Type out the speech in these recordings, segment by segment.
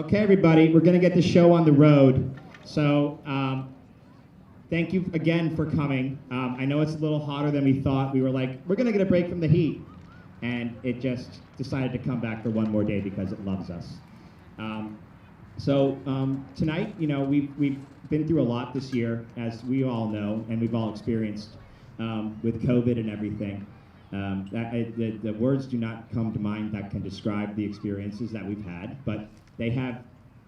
Okay, everybody, we're going to get the show on the road. So thank you again for coming. I know it's a little hotter than we thought. We were like, we're going to get a break from the heat. And it just decided to come back for one more day because it loves us. Tonight, you know, we've been through a lot this year, as we all know, and we've all experienced with COVID and everything. The words do not come to mind that can describe the experiences that we've had, but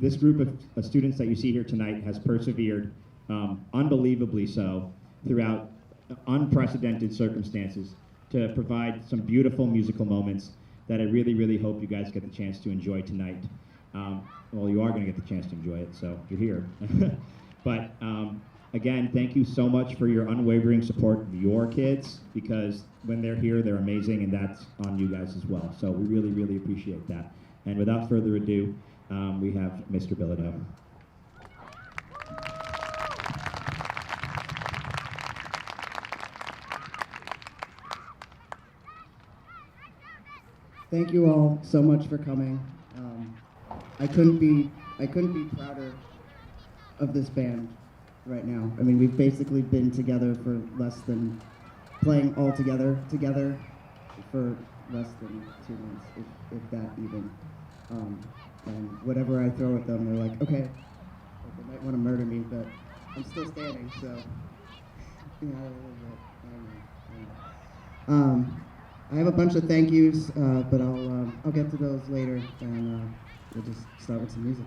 this group of students that you see here tonight has persevered unbelievably so throughout unprecedented circumstances to provide some beautiful musical moments that I really, really hope you guys get the chance to enjoy tonight. Well, you are going to get the chance to enjoy it, so you're here. But again, thank you so much for your unwavering support of your kids, because when they're here, they're amazing, and that's on you guys as well. So we really, really appreciate that. And without further ado, we have Mr. Bilodeau. Thank you all so much for coming. I couldn't be prouder of this band right now. I mean, we've basically been together for less than playing all together for less than 2 months, if that even. And whatever I throw at them, they're like, okay, they might want to murder me, but I'm still standing, so. I have a bunch of thank yous, but I'll get to those later, and we'll just start with some music.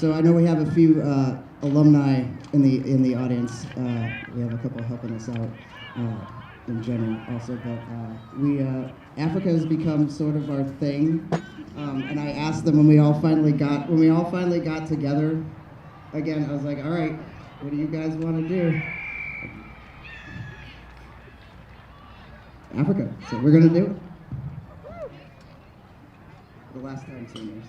So I know we have a few alumni in the audience. We have a couple helping us out in general also, but Africa has become sort of our thing. And I asked them when we all finally got together again. I was like, all right, what do you guys want to do? Africa. So we're gonna do it. The last time singers.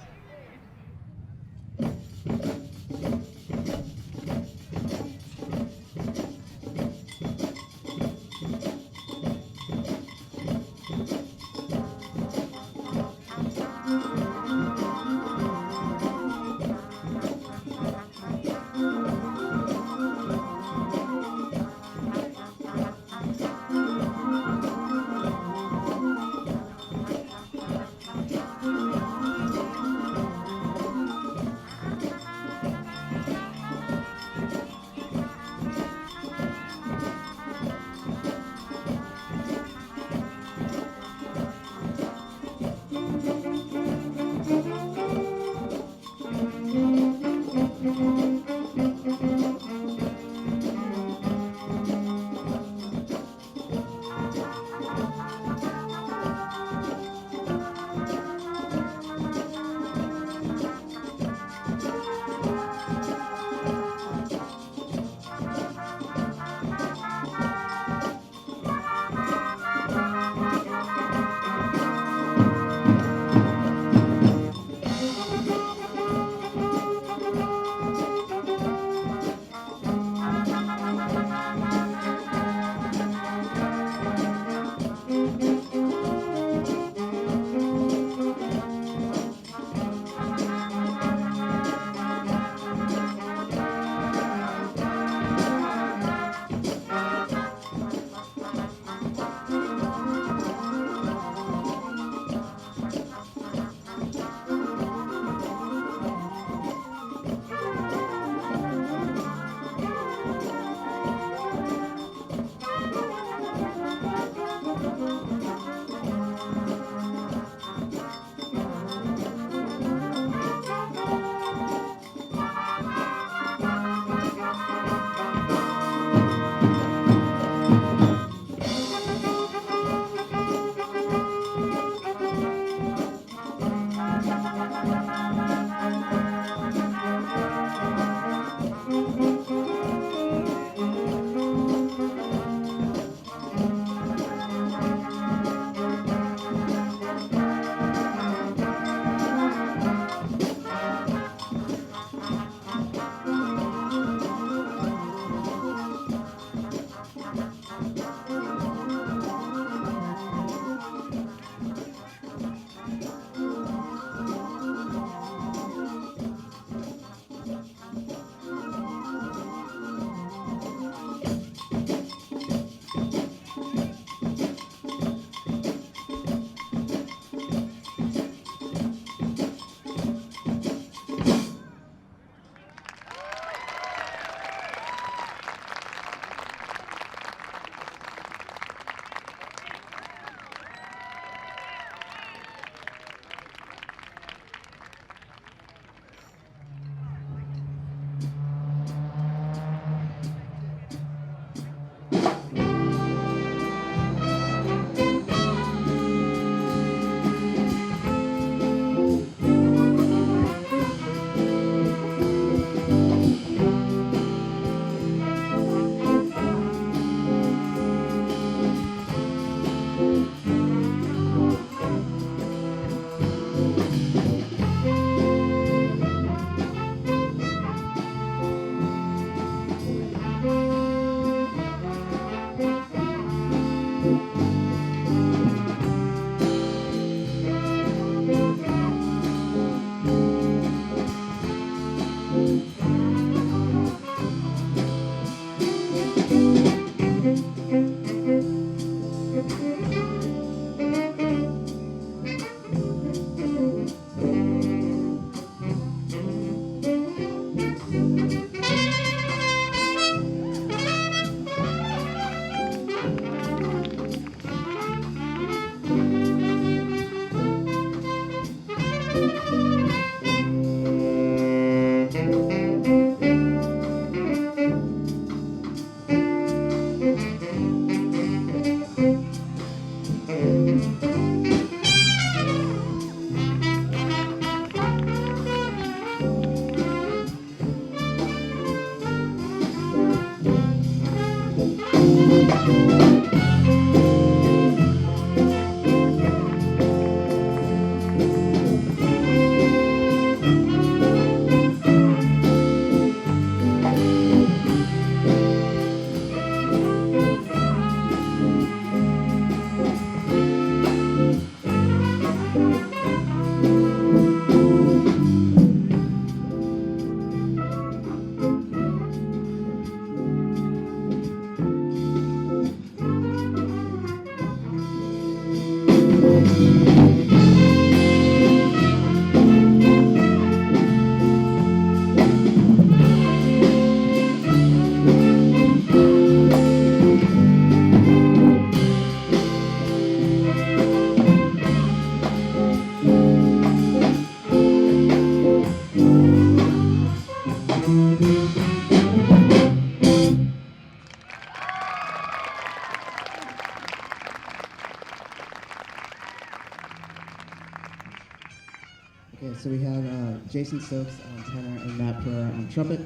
Okay, so we have Jason Stokes on tenor and Matt Pereira on trumpet.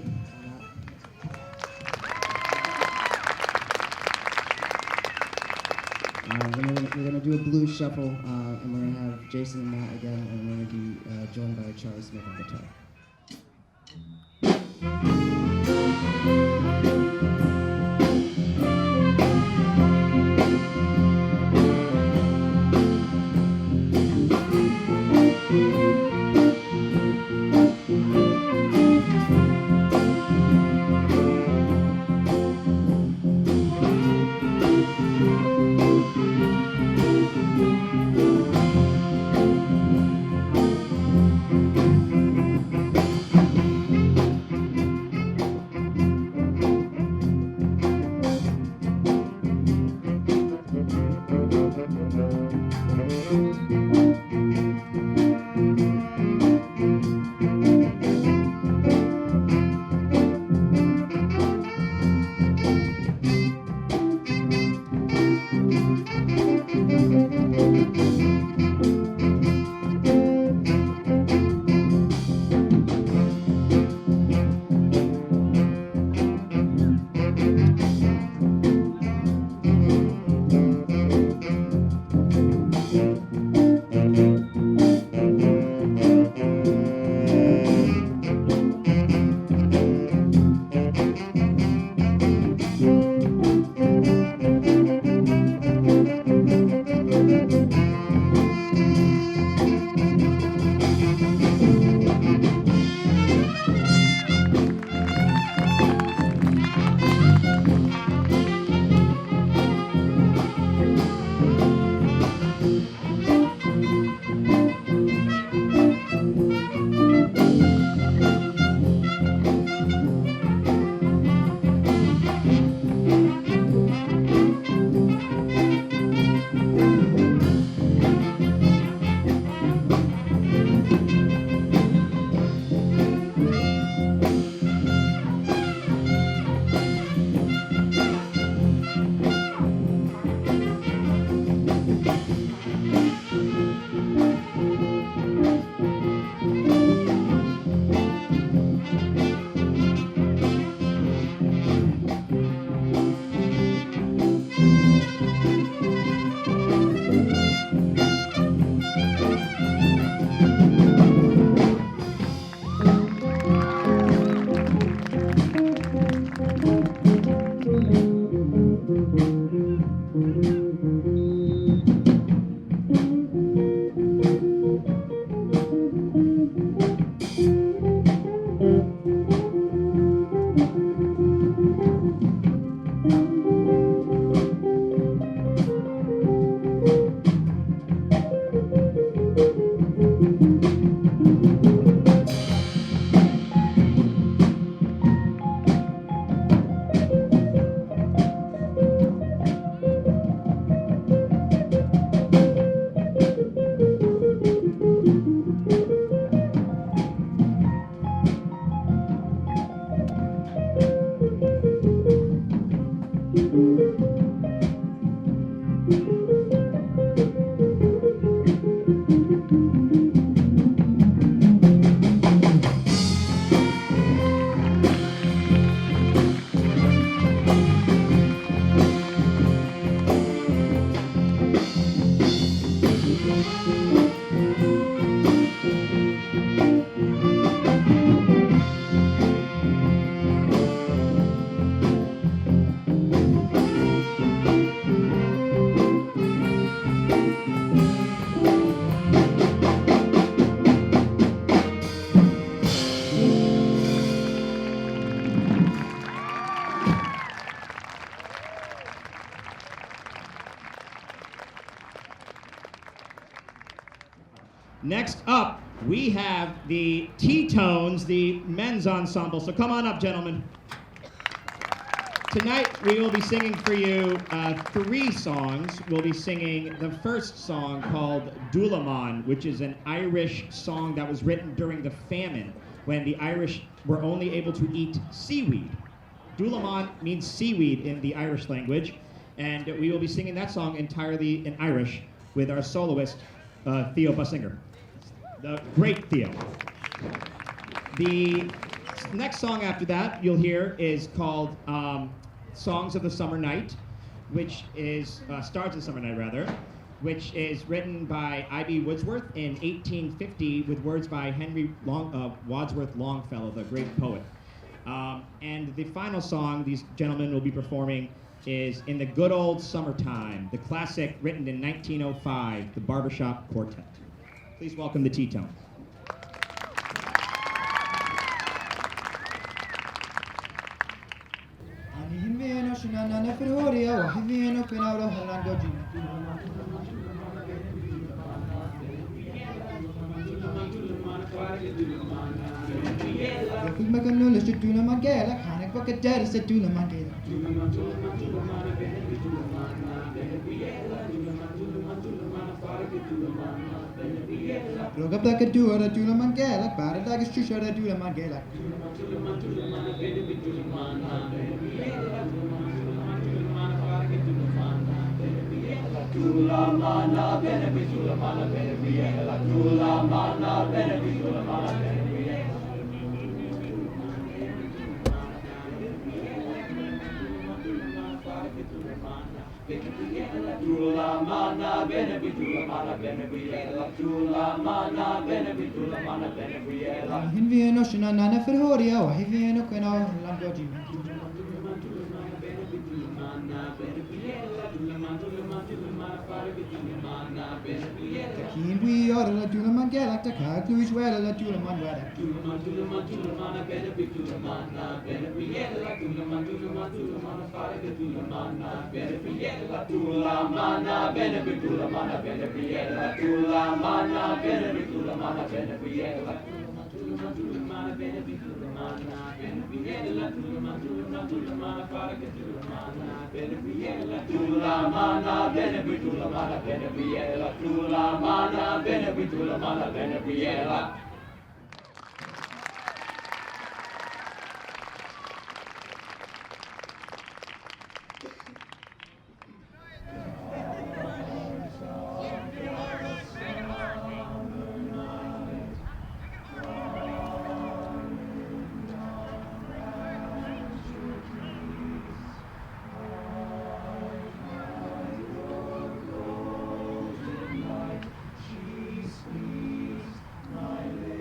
We're gonna do a blues shuffle, and we're gonna have Jason and Matt again, and we're gonna be joined by Charlie Smith on guitar. Next up, we have the T-Tones, the men's ensemble. So come on up, gentlemen. Tonight, we will be singing for you 3 songs. We'll be singing the first song called Dulaman, which is an Irish song that was written during the famine, when the Irish were only able to eat seaweed. Dulaman means seaweed in the Irish language, and we will be singing that song entirely in Irish with our soloist, Theo Bussinger. The great Theo. The next song after that you'll hear is called Songs of the Summer Night, which is, Stars of the Summer Night rather, which is written by I.B. Wordsworth in 1850 with words by Henry Wadsworth Longfellow, the great poet. And the final song these gentlemen will be performing is In the Good Old Summertime, the classic written in 1905, the Barbershop Quartet. Please welcome the T-Tones. My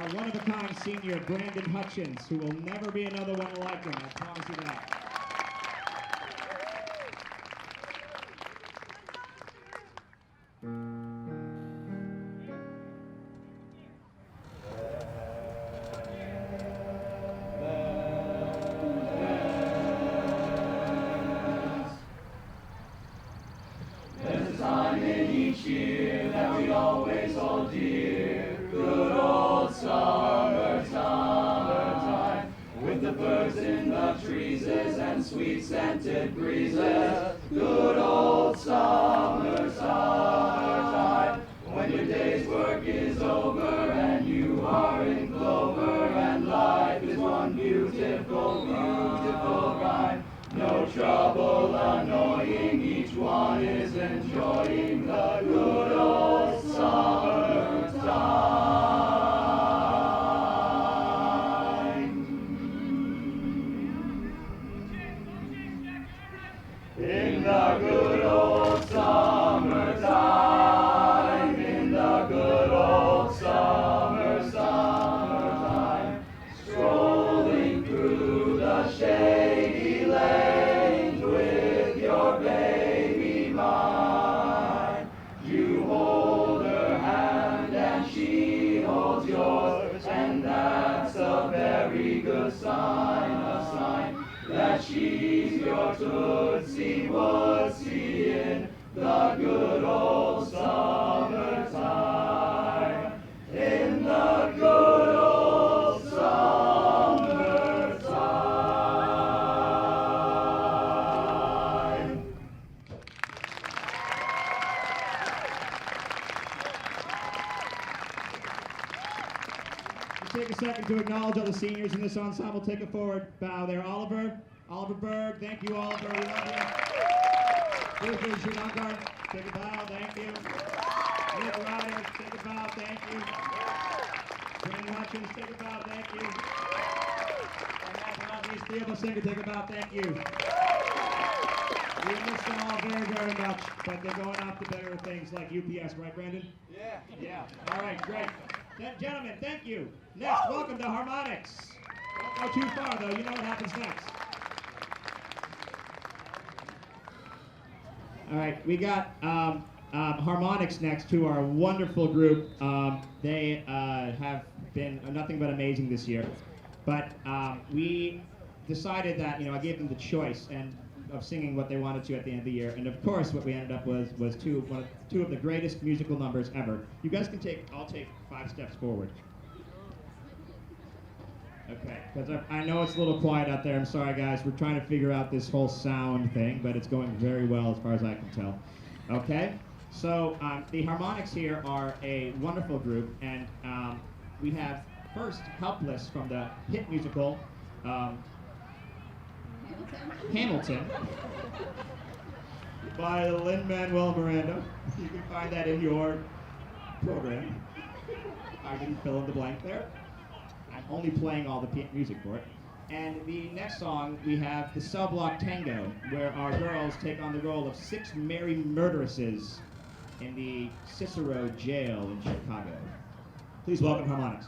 our one-of-a-kind senior, Brandon Hutchins, who will never be another one like him, I promise you that. There's a time in each year that we always hold dear. Good old summertime, with the birds in the trees and sweet scented breezes. Good old summertime, when your day's work is over and you are in clover and life is one beautiful, beautiful rhyme. No trouble annoying, each one is enjoying the good old summertime. In the good old summertime, in the good old summertime, strolling through the shady lanes with your baby mine. You hold her hand and she holds yours, and that's a very good sign, a sign that she's your Tootsie Wootsie in the good old summertime. In the good old summertime. Take a second to acknowledge all the seniors in this ensemble. Take a forward bow there. Oliver Berg, thank you, Oliver. We love you. Bruce Schumacher, take a bow, thank you. Nick Ryder, take a bow, thank you. Brandon Hutchins, take a bow, thank you. And Matt Rodney's Theatrical singer, take a bow, thank you. We miss them all very, very much, but they're going off to better things like UPS, right, Brandon? Yeah. All right, great. Gentlemen, thank you. Next, welcome to Harmonix. Don't go too far, though. You know what happens next. All right, we got Harmonix next, who are a wonderful group. They have been nothing but amazing this year. But we decided that, I gave them the choice of singing what they wanted to at the end of the year. And of course, what we ended up was two of the greatest musical numbers ever. You guys can I'll take 5 steps forward. Okay, because I know it's a little quiet out there. I'm sorry, guys. We're trying to figure out this whole sound thing, but it's going very well as far as I can tell. Okay, so the Harmonix here are a wonderful group, and we have first Helpless from the hit musical Hamilton by Lin-Manuel Miranda. You can find that in your program. I didn't fill in the blank there. I'm only playing all the music for it. And the next song, we have the Cell Block Tango, where our girls take on the role of 6 merry murderesses in the Cicero jail in Chicago. Please welcome Harmonix.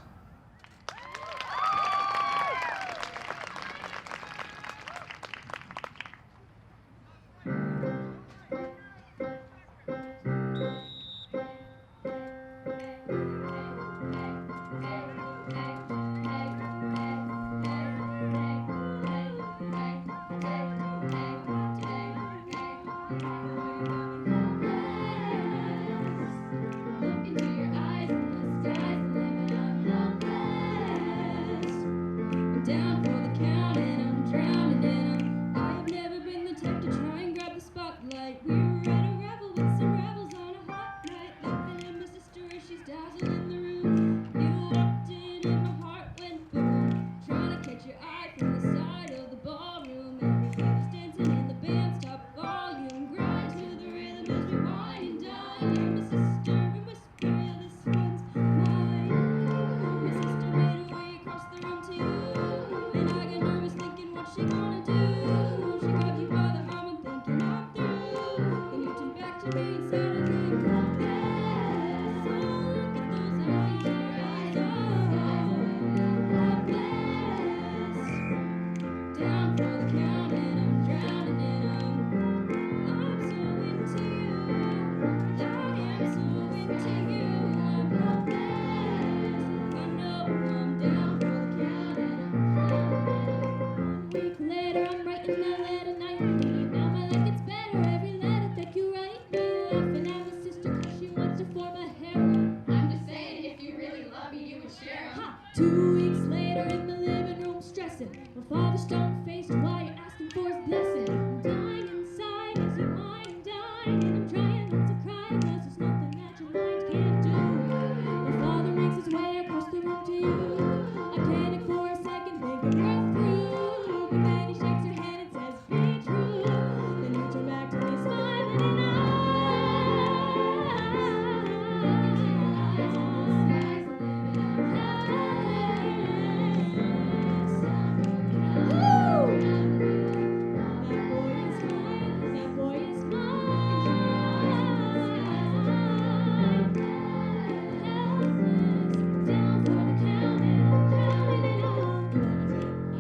2 weeks later in the living room stressing, my father's stone-faced while you're asking for his blessing. I'm dying inside, is your mind dying? And I'm trying not to cry, cause there's nothing that your mind can't do. My father makes his way across the room to you. I panic for a second, thinking we're through. But then he shakes your hand and says, be true. Then you turn back to me, smiling and that boy is down for the counting it up.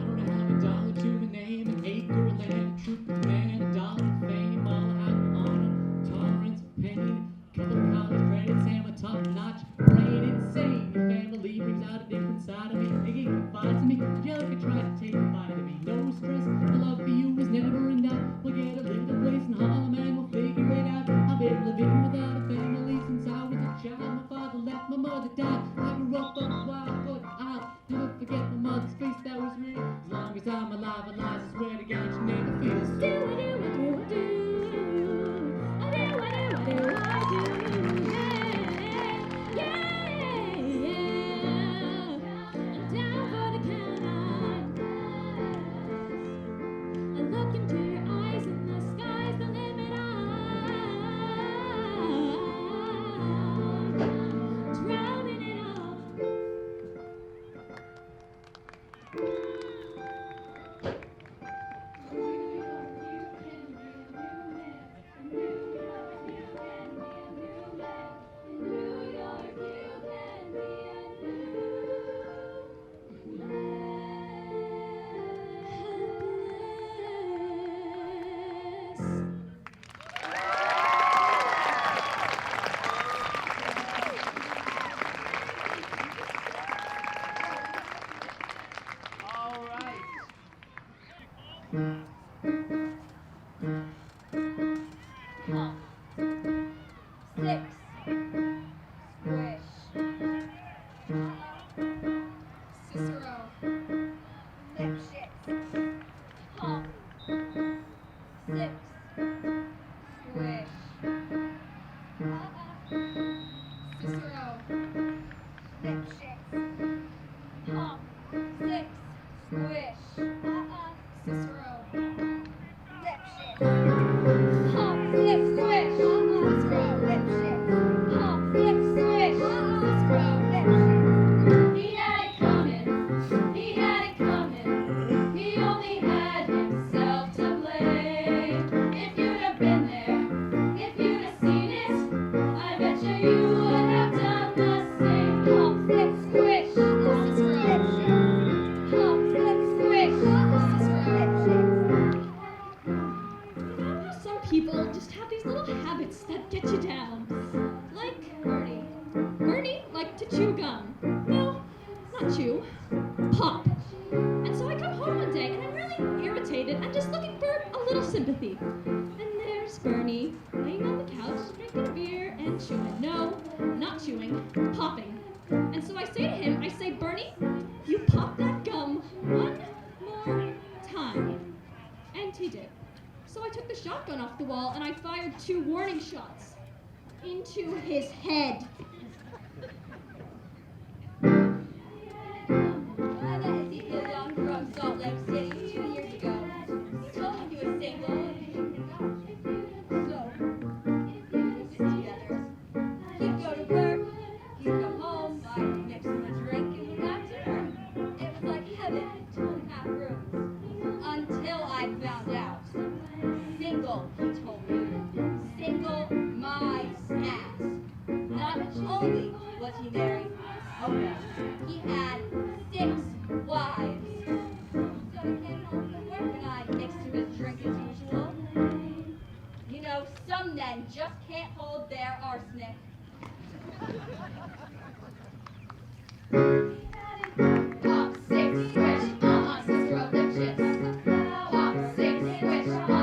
I don't have a dollar to my name, an acre of land, a troop of man, a dollar of fame. All I have for honor, tolerance of pain, couple of college credits, and my top-notch brain. Insane, your family brings out a different side of me. Thinking confides in me, Angelica tried to take a bite of me. No stress, the love for you was never in doubt. We'll get a little place in Harlem and we'll figure it out. I've been living without a family since I was a child. My father left, my mother died. I grew up wild, but I'll never forget my mother's face. That was real. As long as I'm alive, I swear to God, you never feel this. People just have these little habits that get you down. Like Bernie. Bernie liked to chew gum. No, not chew. Pop. And so I come home one day and I'm really irritated and just looking for a little sympathy. And there's Bernie laying on the couch, drinking a beer and chewing. No, not chewing, popping. And so I say to him, I say, Bernie, you pop that gum one more time. And he did. So I took the shotgun off the wall and I fired 2 warning shots into his head. I met Ezekiel Young from Salt Lake City 2 years ago. He told me he was single. So, we did this together. He'd go to work, he'd come home, I'd mix him a drink, and we'd have dinner. It was like heaven in 2.5 rooms. Until I found out. Single, he told me. Single my ass. Not only was he married, oh no, he had 6 wives. So he came home from work and I mixed him his drink as usual. You know, some men just can't hold their arsenic. Pop 6, swish, sister of lip shits. Pop 6, swish, sister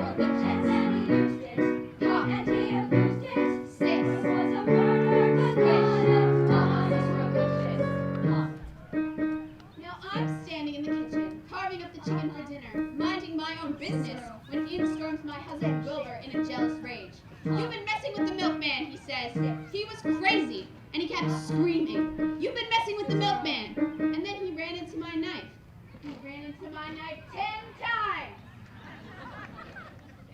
of lip shits. And he used it. Pop and he abused it. 6 was a murder, but swish, sister of lip shits. Pop. against it. He was crazy, and he kept screaming, "You've been messing with the milkman!" And then he ran into my knife. He ran into my knife 10 times.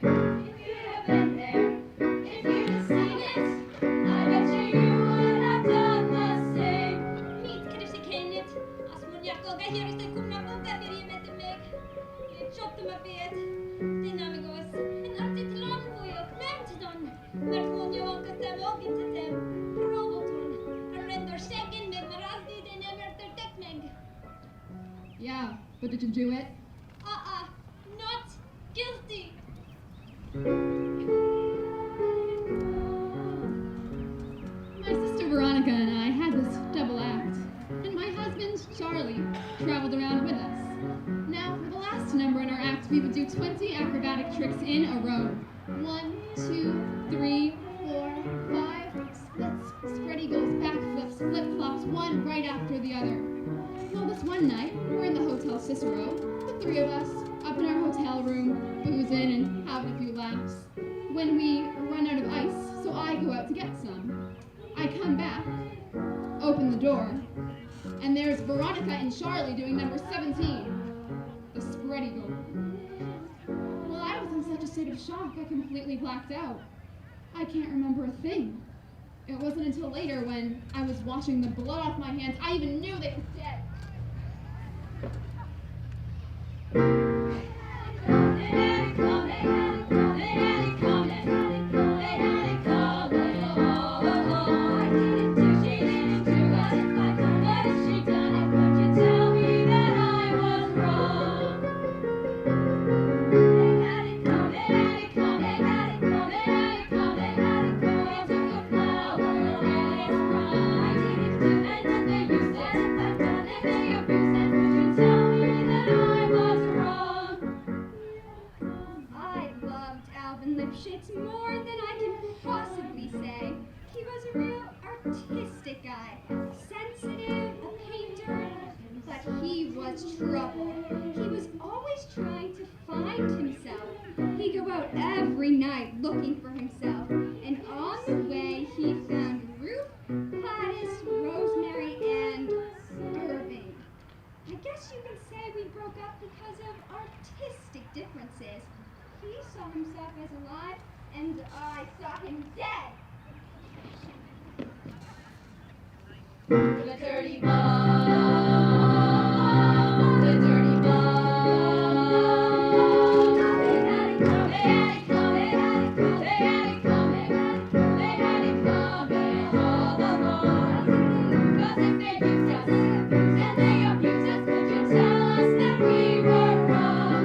If you'd have been there, if you'd have seen it, I bet you would have done the same. Niet kanske Kenneth. Als mun jakoga hier is det kunna boka för i med mig. Jag köpte mig vet. Det namigos. En alltid lång och jag klämt don. När hon jag åker till vågen till dem. Roboton. Han räddar säcken med alltid den över täckning. Yeah, but did you do it? Not guilty. My sister Veronica and I had this double act, and my husband, Charlie, traveled around with us. Now, for the last number in our act, we would do 20 acrobatic tricks in a row. 1, 2, 3, 4, 5, splits, spread eagles, backflips, flip-flops, one right after the other. Well, this one night, we're in the Hotel Cicero, the three of us, up in our hotel room, boozing and having a few laughs, when we run out of ice, so I go out to get some. I come back, open the door, and there's Veronica and Charlie doing number 17, the spread eagle. Well, I was in such a state of shock, I completely blacked out. I can't remember a thing. It wasn't until later when I was washing the blood off my hands, I even knew they were dead. More than I can possibly say. He was a real artistic guy, sensitive, a painter, but he was trouble. He was always trying to find himself. He'd go out every night looking for himself, and on the way he found Ruth, Gladys, Rosemary, and Irving. I guess you can say we broke up because of artistic differences. He saw himself as alive, and I saw him dead. The dirty bug, the dirty bug. They had it coming, they had it coming, they had it coming all along. 'Cause if they used us and they abused us, could you tell us that we were wrong?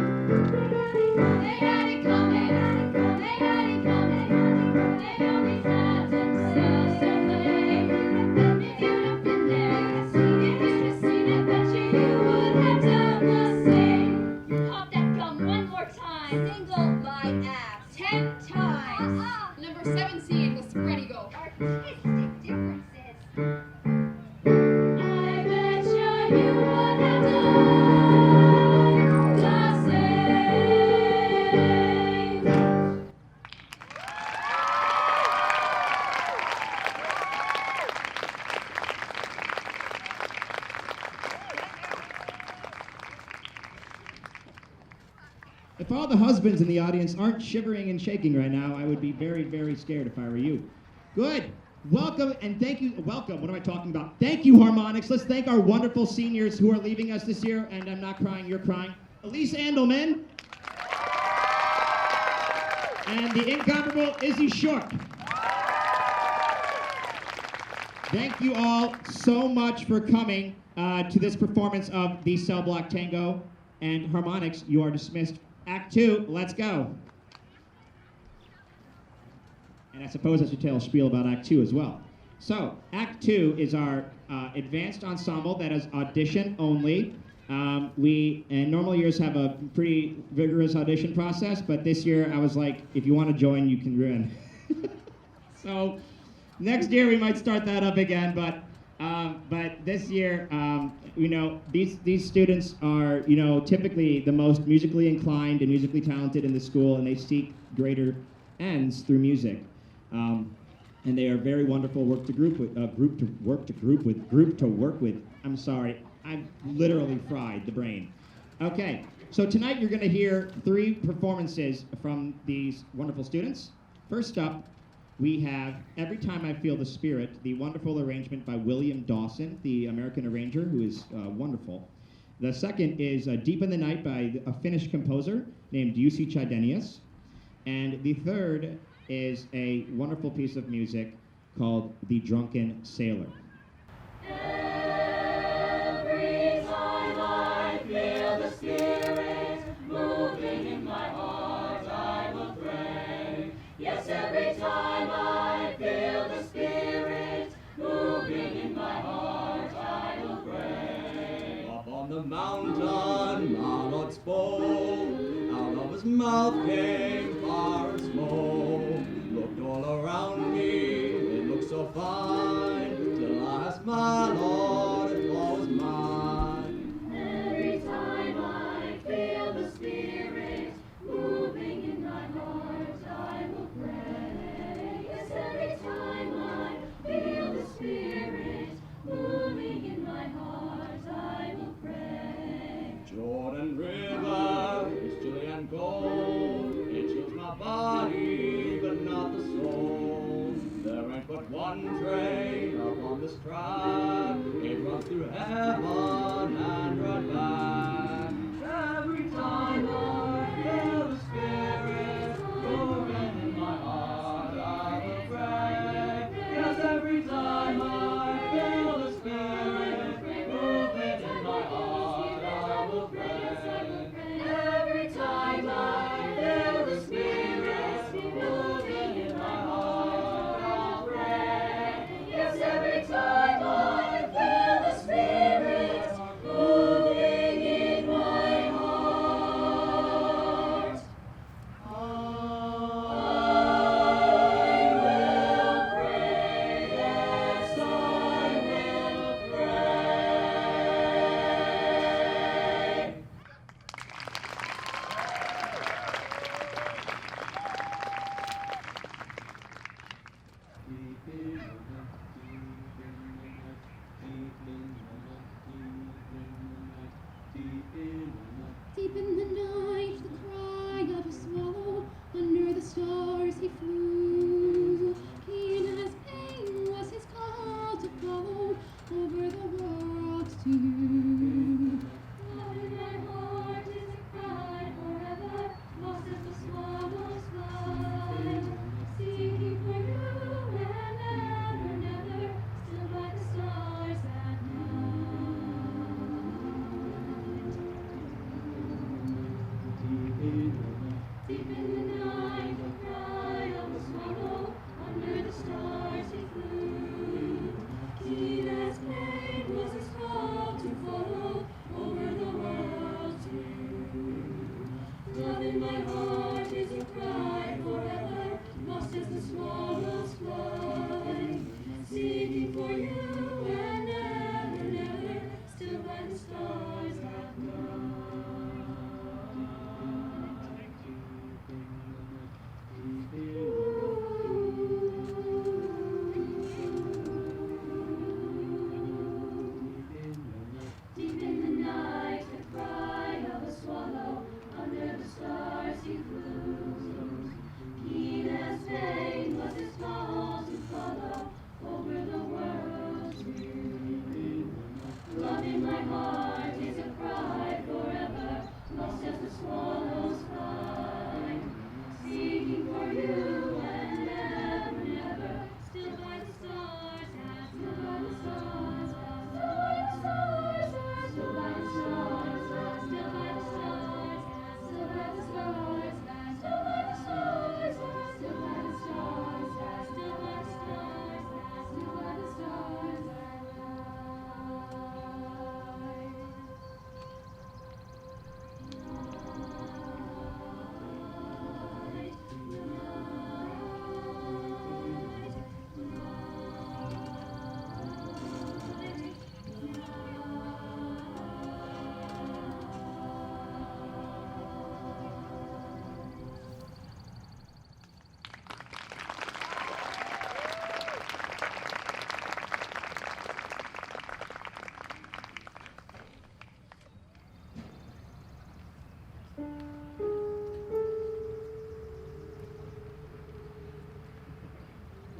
They had it coming, they had it coming, they always had themselves to blame. If you'd have been there, if you'd have seen it, bet you would have done the same. Pop that gum one more time, single my ass 10 times. Number 17 was spread eagle. Artistic differences. I bet you would have done the same. If all the husbands in the audience aren't shivering and shaking right now, I would be very, very scared if I were you. Good. Welcome and thank you. Welcome. What am I talking about? Thank you, Harmonix. Let's thank our wonderful seniors who are leaving us this year. And I'm not crying, you're crying. Elise Andelman. And the incomparable Izzy Short. Thank you all so much for coming to this performance of the Cell Block Tango. And Harmonix, you are dismissed. Act 2, let's go. And I suppose I should tell a spiel about Act 2 as well. So, Act 2 is our advanced ensemble that is audition only. We, in normal years, have a pretty vigorous audition process, but this year I was like, if you want to join, you can run. So, next year we might start that up again, but this year, you know, these students are, you know, typically the most musically inclined and musically talented in the school, and they seek greater ends through music. and they are very wonderful group to work with. I'm sorry, I'm literally fried the brain. Okay, so tonight you're going to hear 3 performances from these wonderful students. First up, we have Every Time I Feel the Spirit, the wonderful arrangement by William Dawson, the American arranger, who is wonderful. The second is Deep in the Night by a Finnish composer named Jussi Chydenius. And the third is a wonderful piece of music called The Drunken Sailor. Every time I feel the Spirit moving in my heart, I will pray. Yes, every time I feel the Spirit moving in my heart, I will pray. Up on the mountain, our Lord spoke. Out of his mouth came fire and smoke. Looked all around me, it looked so fine, till I asked my Lord if all was mine. Every time I feel the Spirit moving in my heart, I will pray. Yes, every time I feel the Spirit moving in my heart, I will pray. Jordan River is chilly and cold. It chills my body, but not the soul. There ain't but one train upon this track. It runs through heaven and right back. Every time I feel the Spirit moving in my heart, I will pray. Yes, every time I feel the Spirit moving in my heart, I will pray. Every time I feel the Spirit moving in my heart, I'll pray. Yes, every time I feel the Spirit moving in my heart, I will pray. Yes, I will pray. Deep in the night, the cry of a swallow, under the stars he flew. Keen as pain was his call to follow, over the world to you. Love in my heart is a cry forever, lost as the swallows fly. Seeking for you and never, never, still by the stars at night.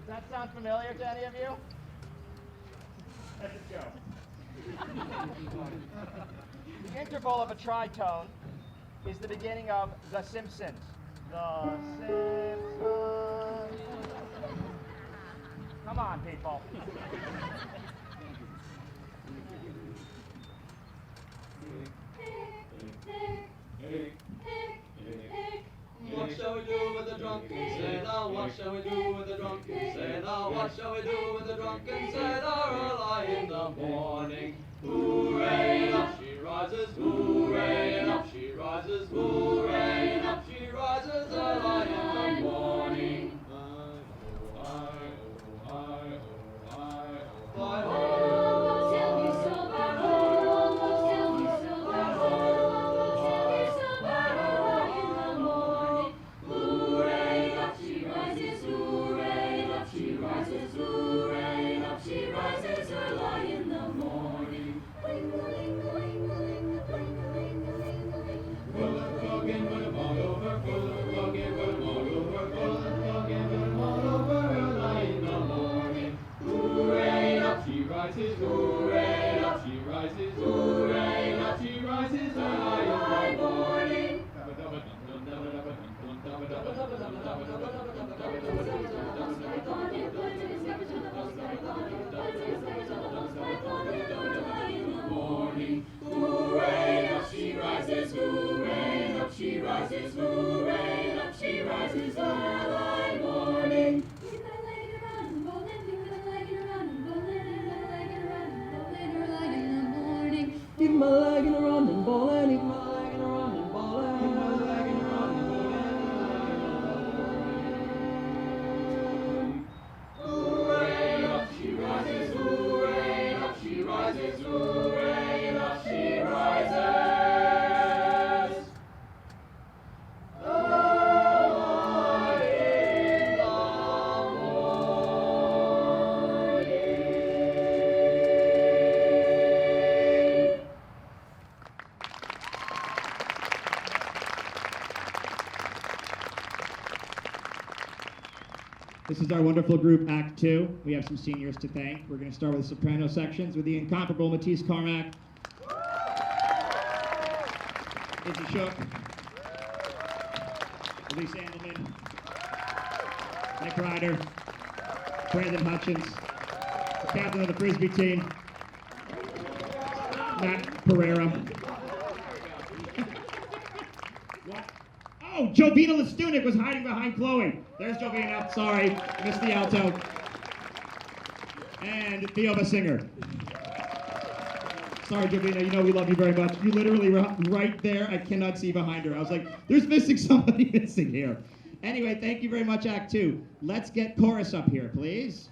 Does that sound familiar to any of you? That's a joke. The interval of a tritone is the beginning of The Simpsons. The Simpsons. Come on, people. What shall we do with the drunken sailor? What shall we do with the drunken sailor? What shall we do with the drunken sailor early in the morning? Hooray, and up she rises, hooray, and up she rises, hooray, and up she rises early in the morning. Hooray, up she rises, hooray, up she rises early morning. Hooray, up she rises, hooray, up she rises, hooray, up she rises early morning. Give my leg and a run and ballin', give my leg and a run and ballin', give my leg and a run and ballin'. Hooray, up she rises, hooray, up she rises, hooray, up she rises. This is our wonderful group, Act 2. We have some seniors to thank. We're going to start with the soprano sections with the incomparable Matisse Carmack, Izzy Shook, Elise Andelman, Nick Ryder, Brandon Hutchins, the captain of the Frisbee team, Matt Pereira. What? Oh, Jovina Lestunik was hiding behind Chloe. There's Jovina. Sorry, missed the alto. And Theo Basinger. Sorry, Jovina. You know we love you very much. You literally were right there. I cannot see behind her. I was like, there's missing somebody missing here. Anyway, thank you very much, Act 2. Let's get chorus up here, please.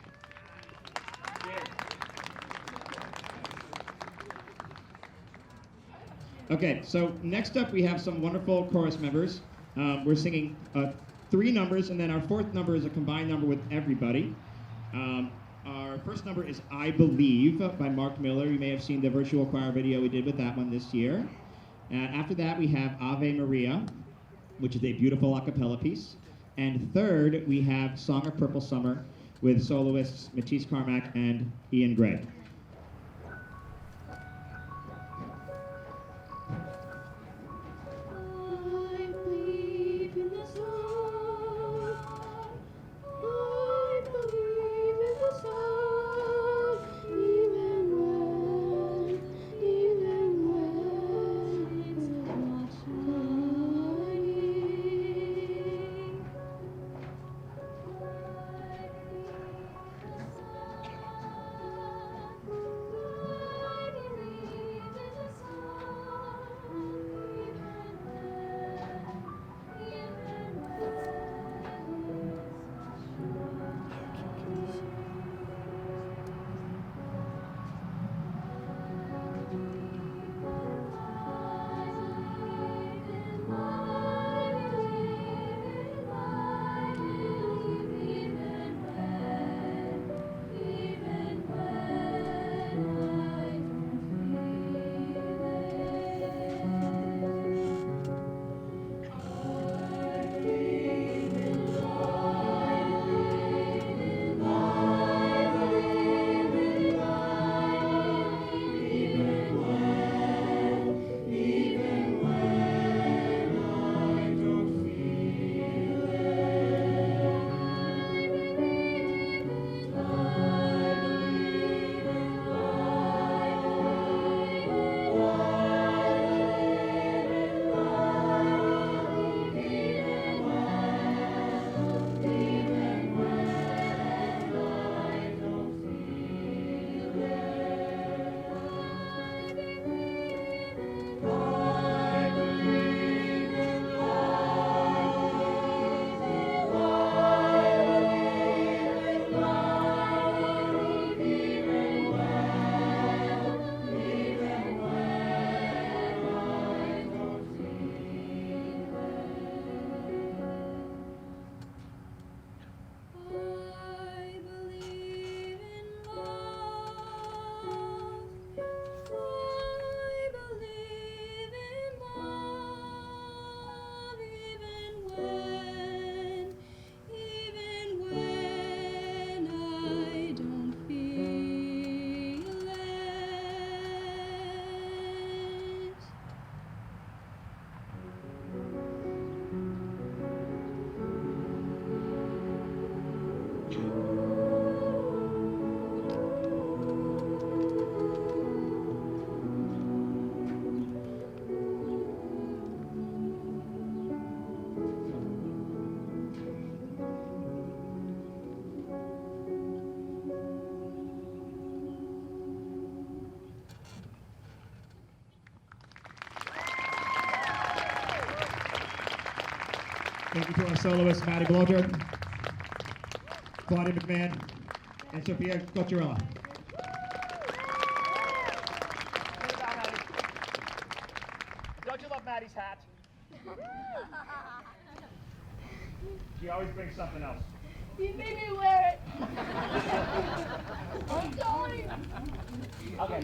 Okay, so next up we have some wonderful chorus members. We're singing 3 numbers, and then our 4th number is a combined number with everybody. Our first number is I Believe by Mark Miller. You may have seen the virtual choir video we did with that one this year. After that, we have Ave Maria, which is a beautiful a cappella piece. And third, we have Song of Purple Summer with soloists Matisse Carmack and Ian Gray. Thank you to our soloists, Maddie Bloger, Claudia McMahon, and Sophia Gocciarella. Don't you love Maddie's hat? She always brings something else. You made me wear it. I'm sorry. Okay.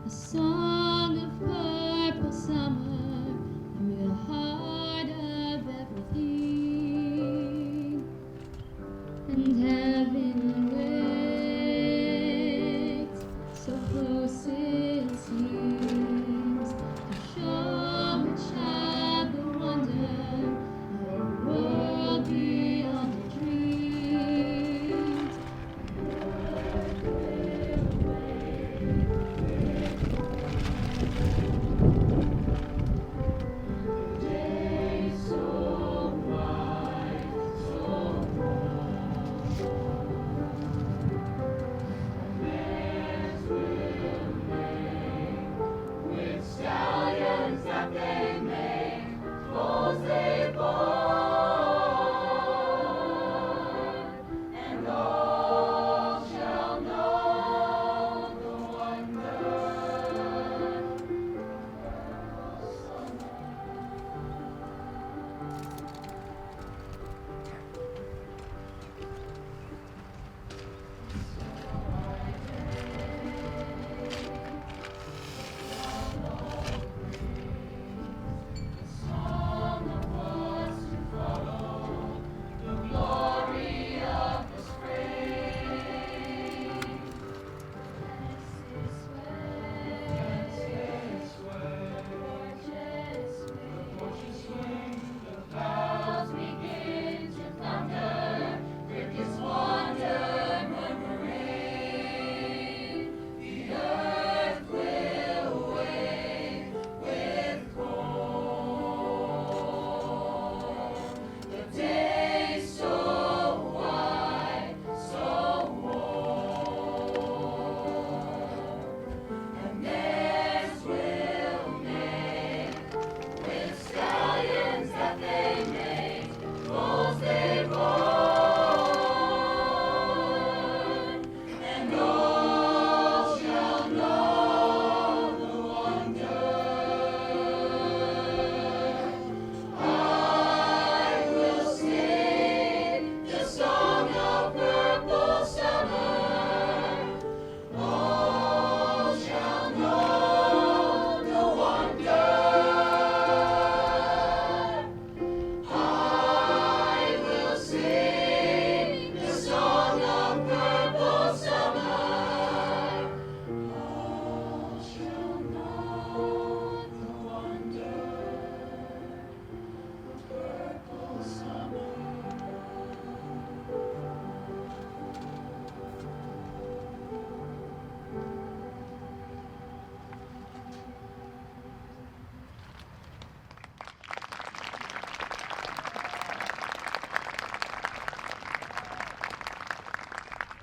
Song of purple summer through the heart of everything, and heaven waits so close it seems to show a child the wonder of a world beyond the dreams.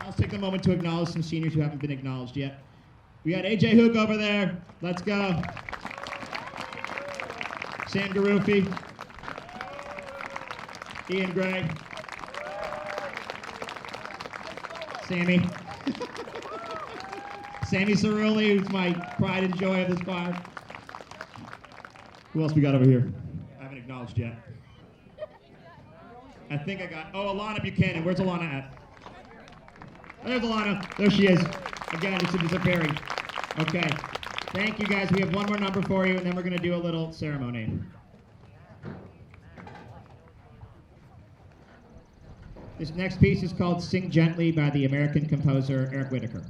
let's take a moment to acknowledge some seniors who haven't been acknowledged yet. We got AJ Hook over there. Let's go. Sam Garufi. Ian Gray. Sammy. Sammy Cerulli, who's my pride and joy of this choir. Who else we got over here? I haven't acknowledged yet. I think I got, Alana Buchanan. Where's Alana at? There's Alana. There she is. Again, just disappearing. Okay. Thank you, guys. We have one more number for you, and then we're going to do a little ceremony. This next piece is called Sing Gently by the American composer Eric Whitacre.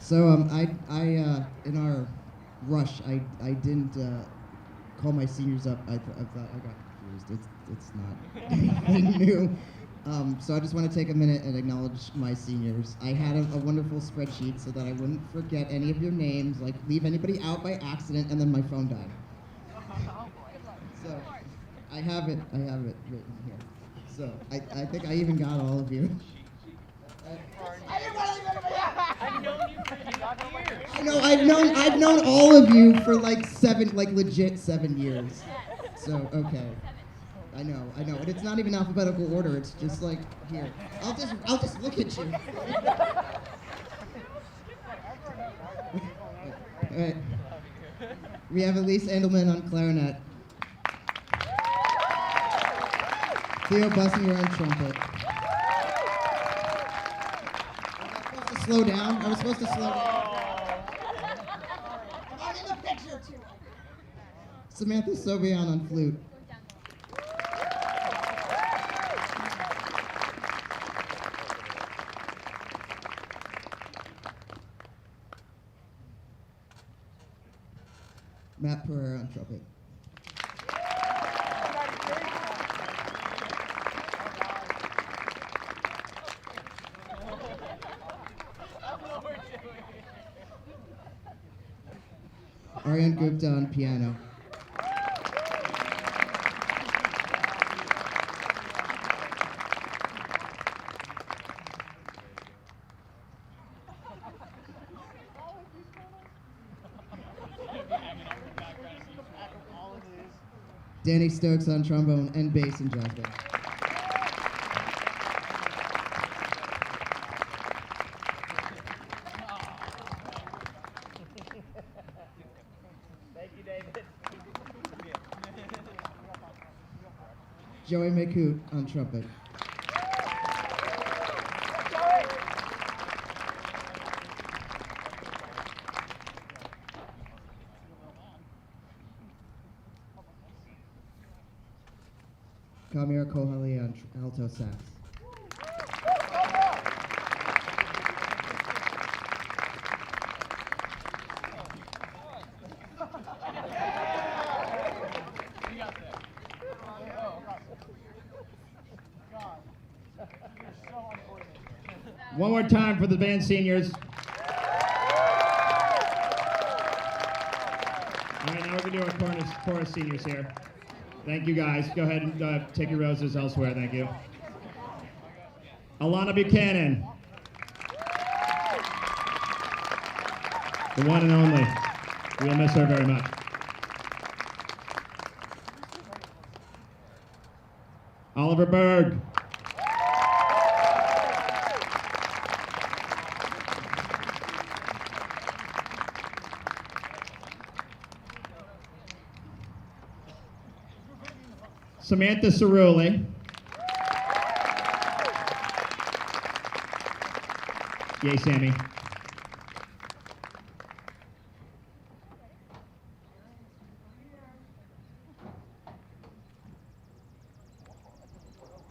So in our rush, I didn't call my seniors up. I thought I got confused. It's not anything new. So I just want to take a minute and acknowledge my seniors. I had a wonderful spreadsheet so that I wouldn't forget any of your names, like leave anybody out by accident, and then my phone died. So I have it written here. So I think I even got all of you. I know I've known all of you for legit 7 years. So okay. I know, and it's not even alphabetical order, it's just like here. I'll just look at you. Alright. We have Elise Endelman on clarinet. Theo Bussinger on trumpet. I was supposed to slow down. I'm in the picture too. Samantha Sobian on flute. Matt Pereira on trumpet. Aryan Gupta on piano. Danny Stokes on trombone and bass and jazz band. Thank you, David. Joey McCoot on trumpet. Kamir Kohali on alto sax. One more time for the band seniors. All right, now we're going to do our chorus seniors here. Thank you, guys. Go ahead and take your roses elsewhere. Thank you. Alana Buchanan. The one and only. We'll miss her very much. Oliver Berg. Samantha Cerulli. Yay, Sammy.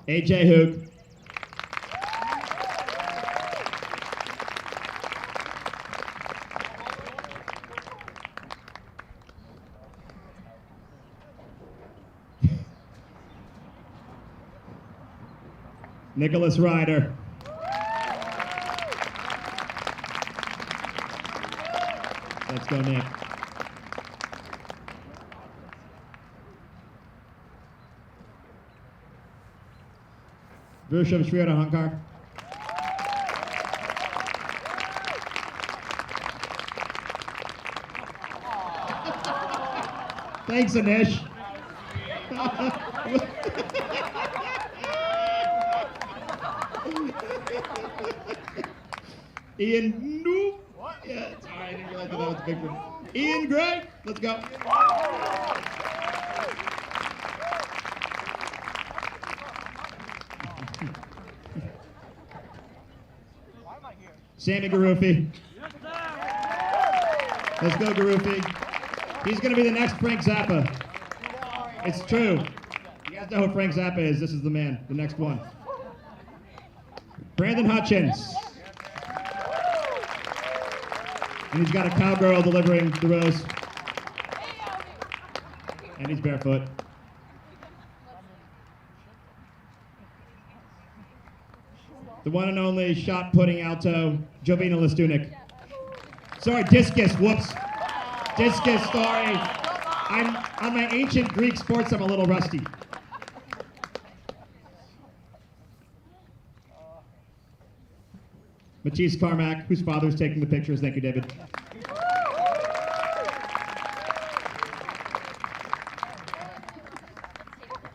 AJ Hoog. Nicholas Ryder. Let's go, Nick. Vrushem Sriadahankar. Thanks, Anish. Ian, no. Yeah, sorry, I didn't realize that was a big one. Ian Gray, let's go. Sammy Garufi. Let's go, Garufi. He's going to be the next Frank Zappa. It's true. You guys know who Frank Zappa is. This is the man, the next one. Brandon Hutchins. And he's got a cowgirl delivering the rose. And he's barefoot. The one and only shot-putting alto, Jovina Lestunik. Sorry, discus, whoops. Discus, sorry. I'm on my ancient Greek sports, I'm a little rusty. Matisse Carmack, whose father's taking the pictures. Thank you, David.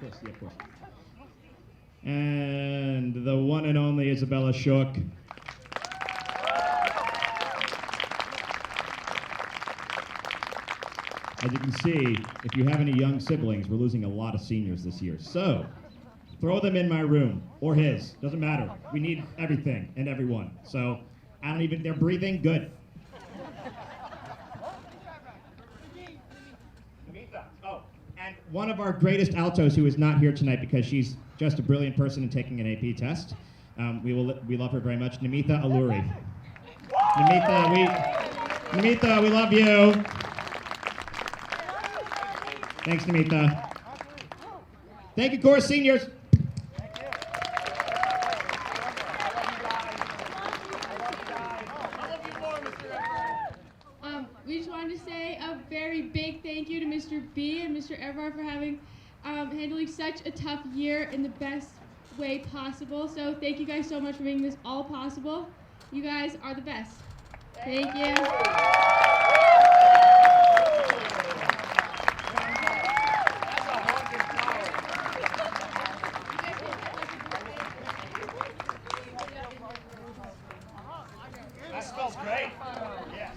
Of course. And the one and only Isabella Shook. As you can see, if you have any young siblings, we're losing a lot of seniors this year. So, throw them in my room, or his, doesn't matter. We need everything and everyone. So, they're breathing, good. Namitha. Oh, and one of our greatest altos who is not here tonight because she's just a brilliant person in taking an AP test. We love her very much. Namitha Alluri. Namitha, we love you. Thanks, Namitha. Thank you, chorus seniors. We just wanted to say a very big thank you to Mr. B and Mr. Evar for handling such a tough year in the best way possible. So thank you guys so much for making this all possible. You guys are the best. Thank you. That smells great. Yeah.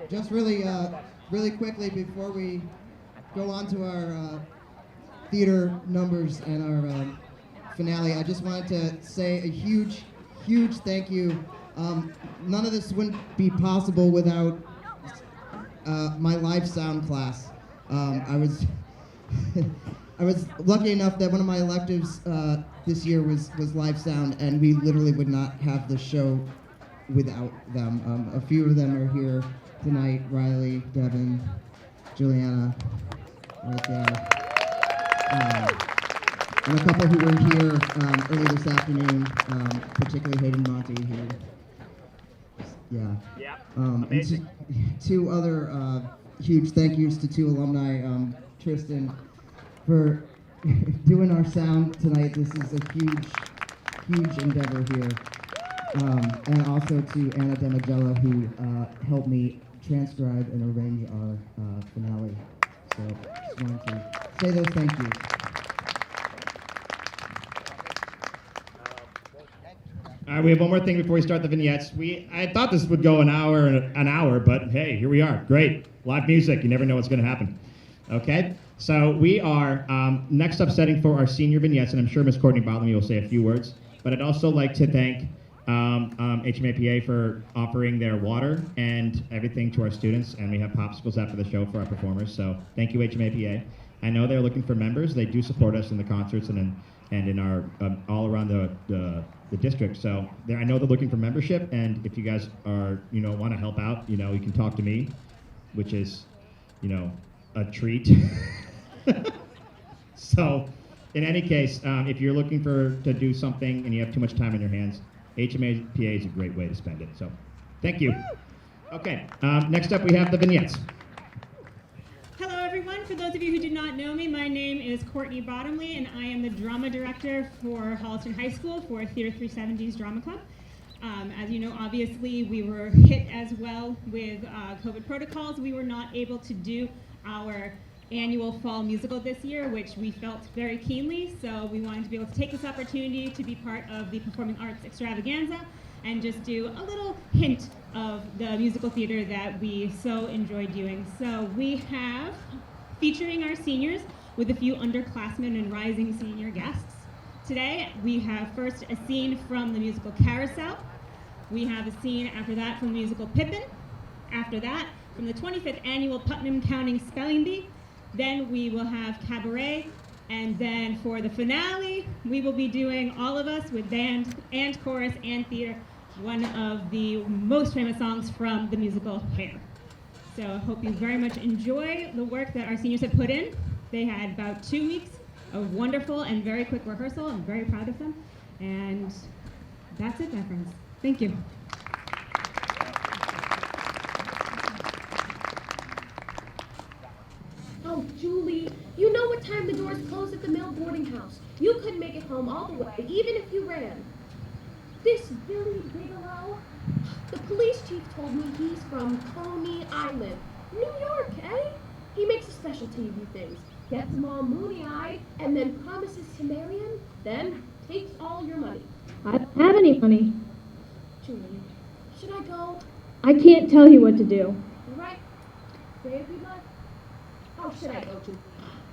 Just really quickly before we go on to our theater numbers and our finale, I just wanted to say a huge thank you. None of this wouldn't be possible without my live sound class. I was I was lucky enough that one of my electives this year was live sound, and we literally would not have the show without them. A few of them are here tonight: Riley, Devin, Juliana, right there, and a couple who were here early this afternoon, particularly Hayden Monty, who, Yeah. and two other huge thank yous to two alumni, Tristan, for doing our sound tonight. This is a huge endeavor here. And also to Anna Demagella, who helped me transcribe and arrange our finale. So just wanted to say those thank yous. All right, we have one more thing before we start the vignettes. I thought this would go an hour, but hey, here we are. Great. Live music. You never know what's going to happen. Okay? So we are next up setting for our senior vignettes, and I'm sure Ms. Courtney Bartholomew will say a few words. But I'd also like to thank HMAPA for offering their water and everything to our students, and we have popsicles after the show for our performers. So thank you, HMAPA. I know they're looking for members. They do support us in the concerts and in our all around the district. So I know they're looking for membership, and if you guys are want to help out, you can talk to me, which is a treat. So in any case, if you're looking to do something and you have too much time on your hands, HMAPA is a great way to spend it. So thank you. Okay, next up we have the vignettes. Hello everyone. For those of you who do not know me, my name is Courtney Bottomley, and I am the drama director for Holliston High School for Theater 370's Drama Club. As you know, obviously we were hit as well with COVID protocols. We were not able to do our annual fall musical this year, which we felt very keenly. So we wanted to be able to take this opportunity to be part of the Performing Arts Extravaganza and just do a little hint of the musical theater that we so enjoy doing. So we have, featuring our seniors with a few underclassmen and rising senior guests. Today we have first a scene from the musical Carousel. We have a scene after that from the musical Pippin. After that, from the 25th annual Putnam County Spelling Bee. Then we will have Cabaret, and then for the finale, we will be doing All of Us with band and chorus and theater, one of the most famous songs from the musical Hair. So I hope you very much enjoy the work that our seniors have put in. They had about 2 weeks of wonderful and very quick rehearsal. I'm very proud of them. And that's it, my friends. Thank you. Oh, Julie, you know what time the doors close at the Mill boarding house. You couldn't make it home all the way, even if you ran. This Billy Bigelow, the police chief told me he's from Coney Island, New York, eh? He makes a specialty of you things, gets them all moony-eyed, and then promises to marry him, then takes all your money. I don't have any money. Julie, should I go? I can't tell you what to do. All right. Say if you'd like. How should I go, Julie?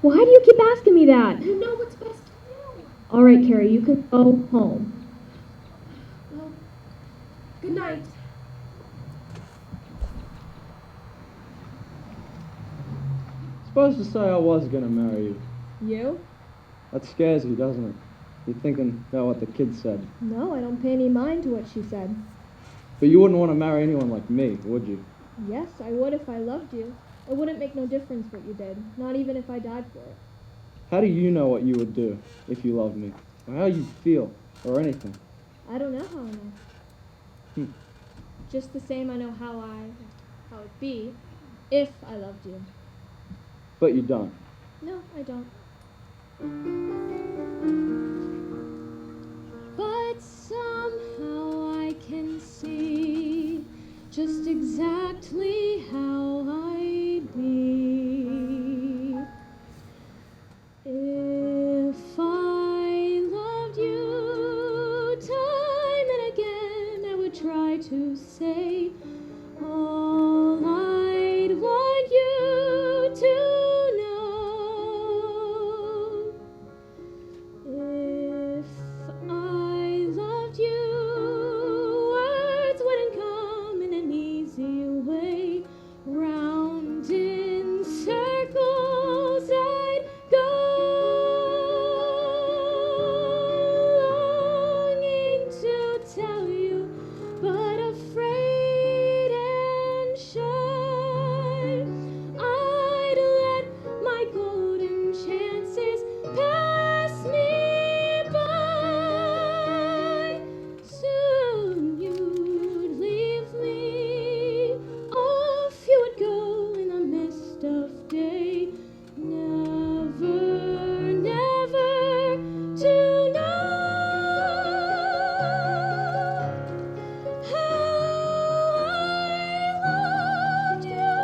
Why do you keep asking me that? You know what's best to do. All right, Carrie, you can go home. Well, good night. supposed to say I was gonna marry you. You? That scares you, doesn't it? You're thinking about what the kid said. No, I don't pay any mind to what she said. But you wouldn't want to marry anyone like me, would you? Yes, I would if I loved you. It wouldn't make no difference what you did, not even if I died for it. How do you know what you would do if you loved me? Or how you'd feel, or anything? I don't know how I know. Hmm. Just the same I know how it'd be if I loved you. But you don't. No, I don't. But somehow I can see just exactly how I'd be if I loved you. Time and again I would try to say all I'd want you to know. If I loved you, words wouldn't come in an easy way. Round in circles I'd go, longing to tell you, but afraid and shy. I'd let my golden chances pass me by. Soon you'd leave me, off you would go in the mist of day, never, never to know how I loved you.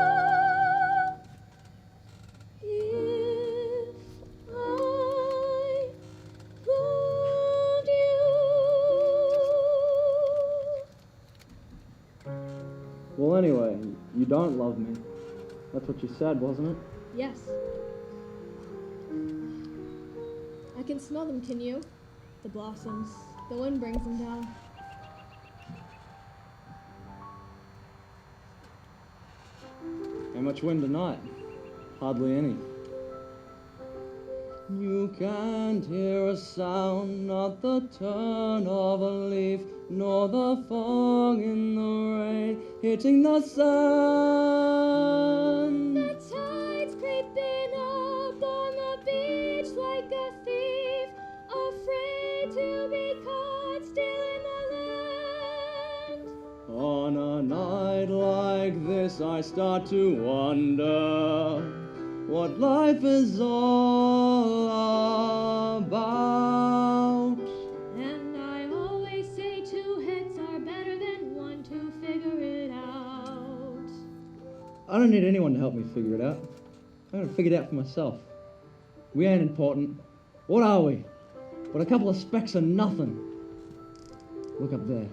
If I loved you. Well, anyway, you don't love me. That's what you said, wasn't it? Yes. I can smell them, can you? The blossoms. The wind brings them down. How much wind tonight? Hardly any. You can't hear a sound, not the turn of a leaf, nor the fog in the rain hitting the sun. The tide's creeping up on the beach like a thief, afraid to be caught still in the land. On a night like this, I start to wonder what life is all about. And I always say 2 heads are better than 1 to figure it out. I don't need anyone to help me figure it out. I'm gonna figure it out for myself. We ain't important. What are we? But a couple of specks of nothing. Look up there.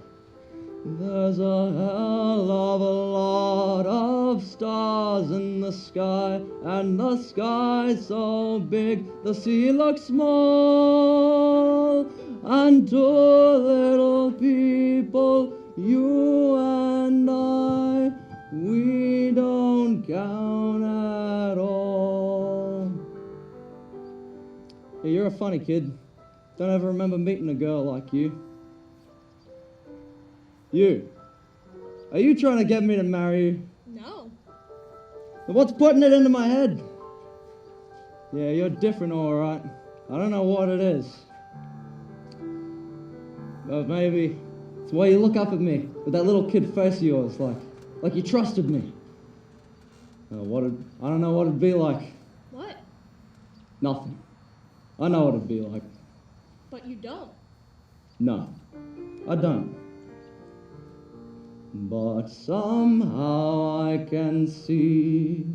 There's a hell of a lot of stars in the sky, and the sky's so big the sea looks small. And 2 little people, you and I, we don't count at all. Hey, you're a funny kid. Don't ever remember meeting a girl like you. You. Are you trying to get me to marry you? No. Then what's putting it into my head? Yeah, you're different, all right. I don't know what it is. But maybe it's the way you look up at me with that little kid face of yours, like you trusted me. I don't know what it'd be like. What? Nothing. I know what it'd be like. But you don't. No, I don't. But somehow I can see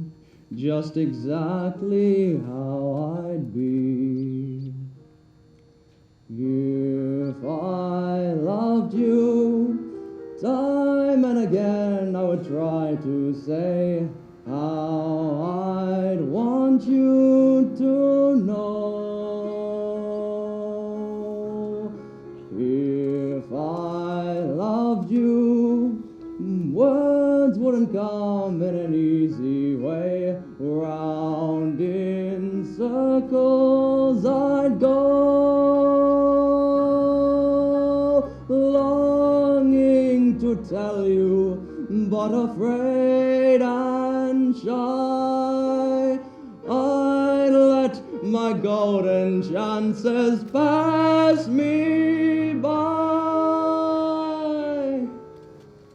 just exactly how I'd be if I loved you. Time and again I would try to say how I'd want you to know. If I loved you, words wouldn't come in an easy way. Round not afraid and shy. I let my golden chances pass me by.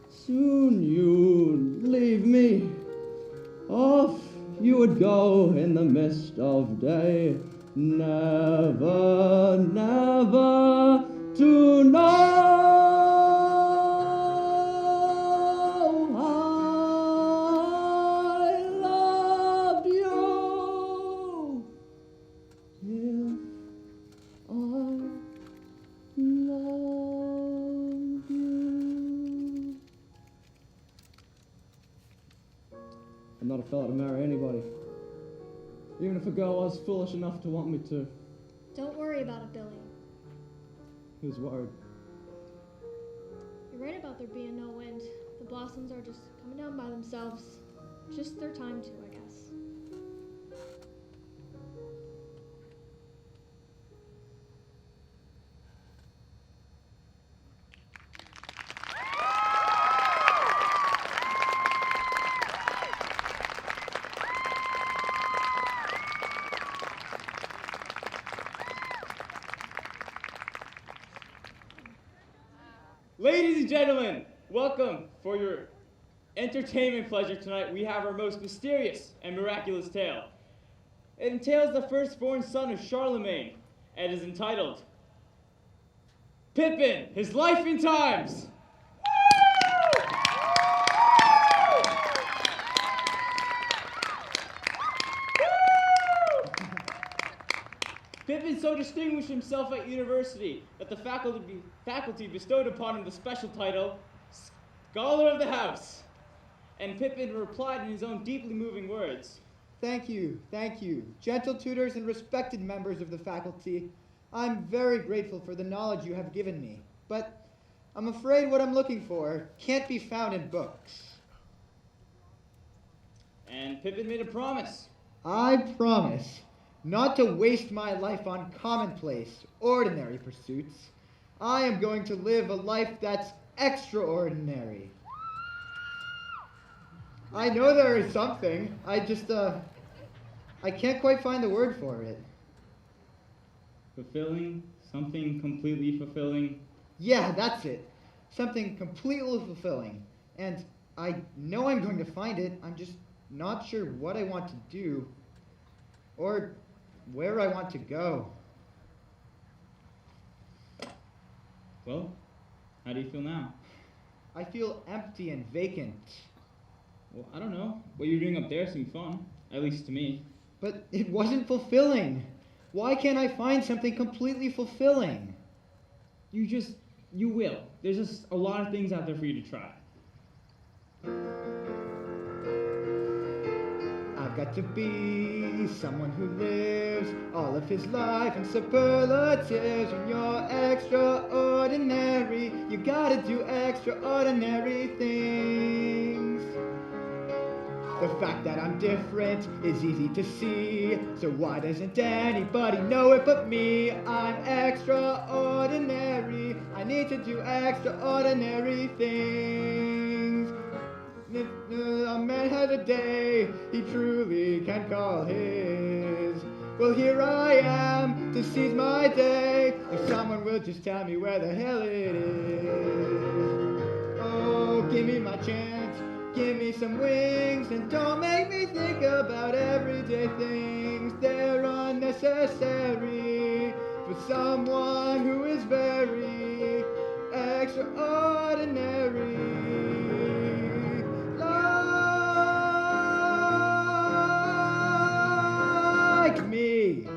Soon you'd leave me, off you would go in the mist of day, never, never to know I loved you. If I loved you. I'm not a fella to marry anybody, even if a girl was foolish enough to want me to. Don't worry about it, Billy. Who's worried? You're right about there being no wind. The blossoms are just coming down by themselves. Just their time to, I guess. Ladies and gentlemen, welcome. For your entertainment pleasure tonight, we have our most mysterious and miraculous tale. It entails the firstborn son of Charlemagne and is entitled Pippin, His Life and Times. Pippin so distinguished himself at university that the faculty bestowed upon him the special title, Scholar of the House. And Pippin replied in his own deeply moving words. Thank you, gentle tutors and respected members of the faculty. I'm very grateful for the knowledge you have given me, but I'm afraid what I'm looking for can't be found in books. And Pippin made a promise. I promise not to waste my life on commonplace, ordinary pursuits. I am going to live a life that's extraordinary. I know there is something. I can't quite find the word for it. Fulfilling? Something completely fulfilling? Yeah, that's it. Something completely fulfilling. And I know I'm going to find it. I'm just not sure what I want to do or where I want to go. Well, how do you feel now? I feel empty and vacant. Well, I don't know. What you're doing up there seemed fun, at least to me. But it wasn't fulfilling. Why can't I find something completely fulfilling? You will. There's just a lot of things out there for you to try. I've got to be someone who lives all of his life in superlatives. When you're extraordinary, you gotta do extraordinary things. The fact that I'm different is easy to see, so why doesn't anybody know it but me? I'm extraordinary, I need to do extraordinary things. If a man had a day he truly can call his, well, here I am to seize my day. If someone will just tell me where the hell it is. Oh, give me my chance, give me some wings, and don't make me think about everyday things. They're unnecessary for someone who is very extraordinary. Like me.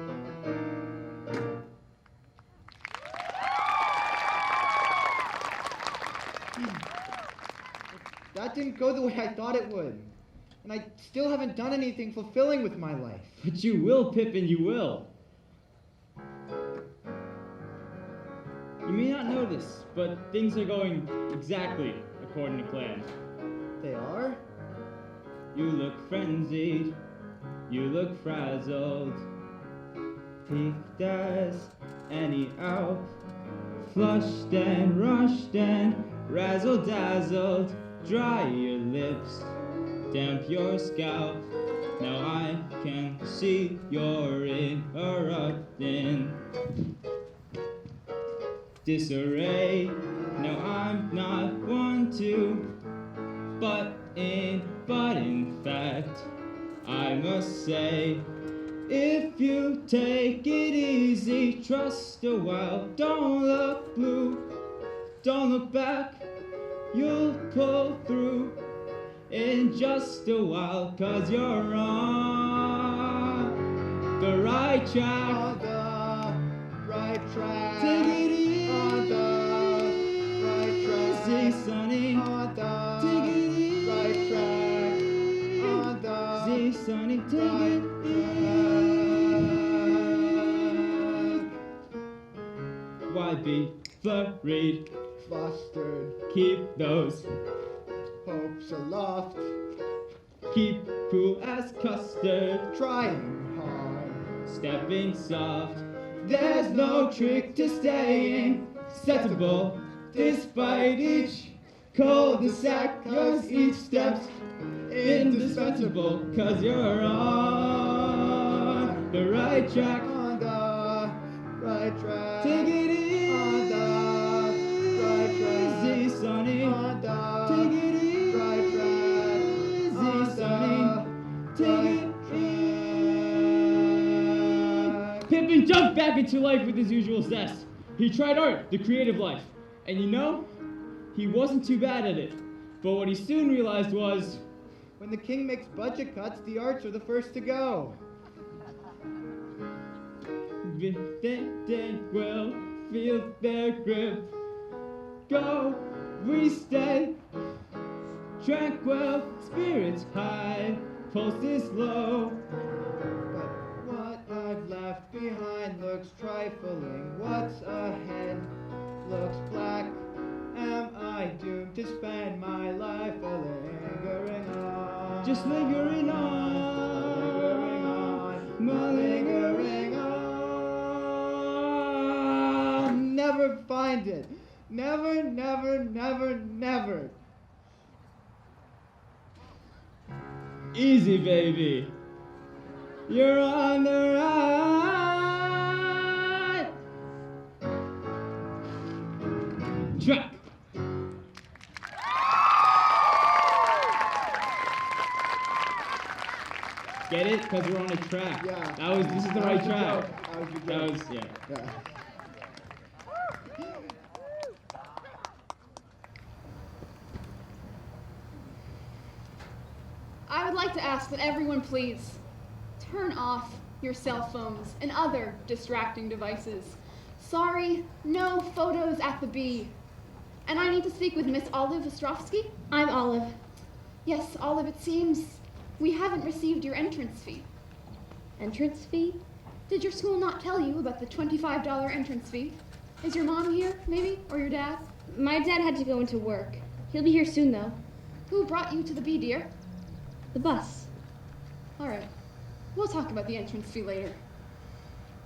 That didn't go the way I thought it would. And I still haven't done anything fulfilling with my life. But you will, Pippin, you will. You may not know this, but things are going exactly according to plan. They are? You look frenzied, you look frazzled, piqued as any elf, flushed and rushed and razzle-dazzled. Dry your lips, damp your scalp. Now I can see you're erupting. Disarray. Now I'm not one to but in fact, I must say, if you take it easy, trust a while, don't look blue, don't look back, you'll pull through in just a while, 'cause you're on the right track. On the right track. Take it easy, on the right track. Sonny. On the Take it easy, right track. On the Sonny. Take right it track. Why be flurried? Flustered. Keep those Hopes aloft. keep cool as custard. Trying hard. Stepping soft. There's no trick to staying sensible despite each cul-de-sac. Yours each step's indispensable, 'cause you're on the right track. On the right track. Take it easy, on the right track. Sonny. On the Take it easy, right track. On Sonny. the Take it Pippin jumped back into life with his usual zest. He tried art, the creative life. And you know, he wasn't too bad at it. But what he soon realized was, when the king makes budget cuts, the arts are the first to go. they will feel their grip. Go, we stay tranquil, spirits high, pulse is low. But what I've left behind looks trifling. What's ahead looks black. Am I doomed to spend my life lingering on? Just lingering on, lingering on. Never find it. Never, never, never, never. Easy, baby. You're on the right track. Get it? Because we're on a track. Yeah. This is the right track. That was yeah. I would like to ask that everyone please turn off your cell phones and other distracting devices. Sorry, no photos at the B. And I need to speak with Miss Olive Ostrovsky. I'm Olive. Yes, Olive, it seems we haven't received your entrance fee. Entrance fee? Did your school not tell you about the $25 entrance fee? Is your mom here, maybe? Or your dad? My dad had to go into work. He'll be here soon, though. Who brought you to the B, dear? The bus. All right. We'll talk about the entrance fee later.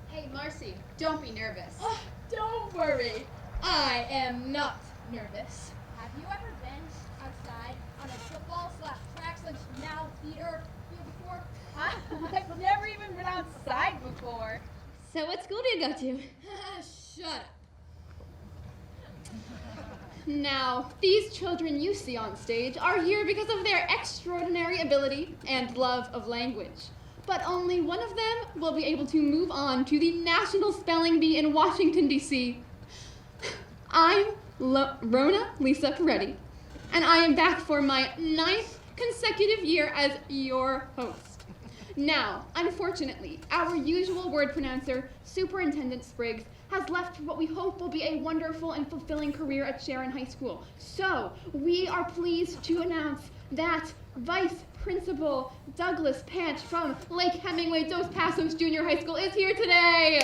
Hey, Marcy, don't be nervous. Oh, don't worry. I am not nervous. Have you ever been outside on a football/track/now theater field before? I've never even been outside before. So what school do you go to? Shut up. Now, these children you see on stage are here because of their extraordinary ability and love of language. But only one of them will be able to move on to the National Spelling Bee in Washington, D.C. I'm Rona Lisa Peretti, and I am back for my 9th consecutive year as your host. Now, unfortunately, our usual word pronouncer, Superintendent Spriggs, has left for what we hope will be a wonderful and fulfilling career at Sharon High School. So, we are pleased to announce that Vice Principal Douglas Panch from Lake Hemingway Dos Passos Junior High School is here today.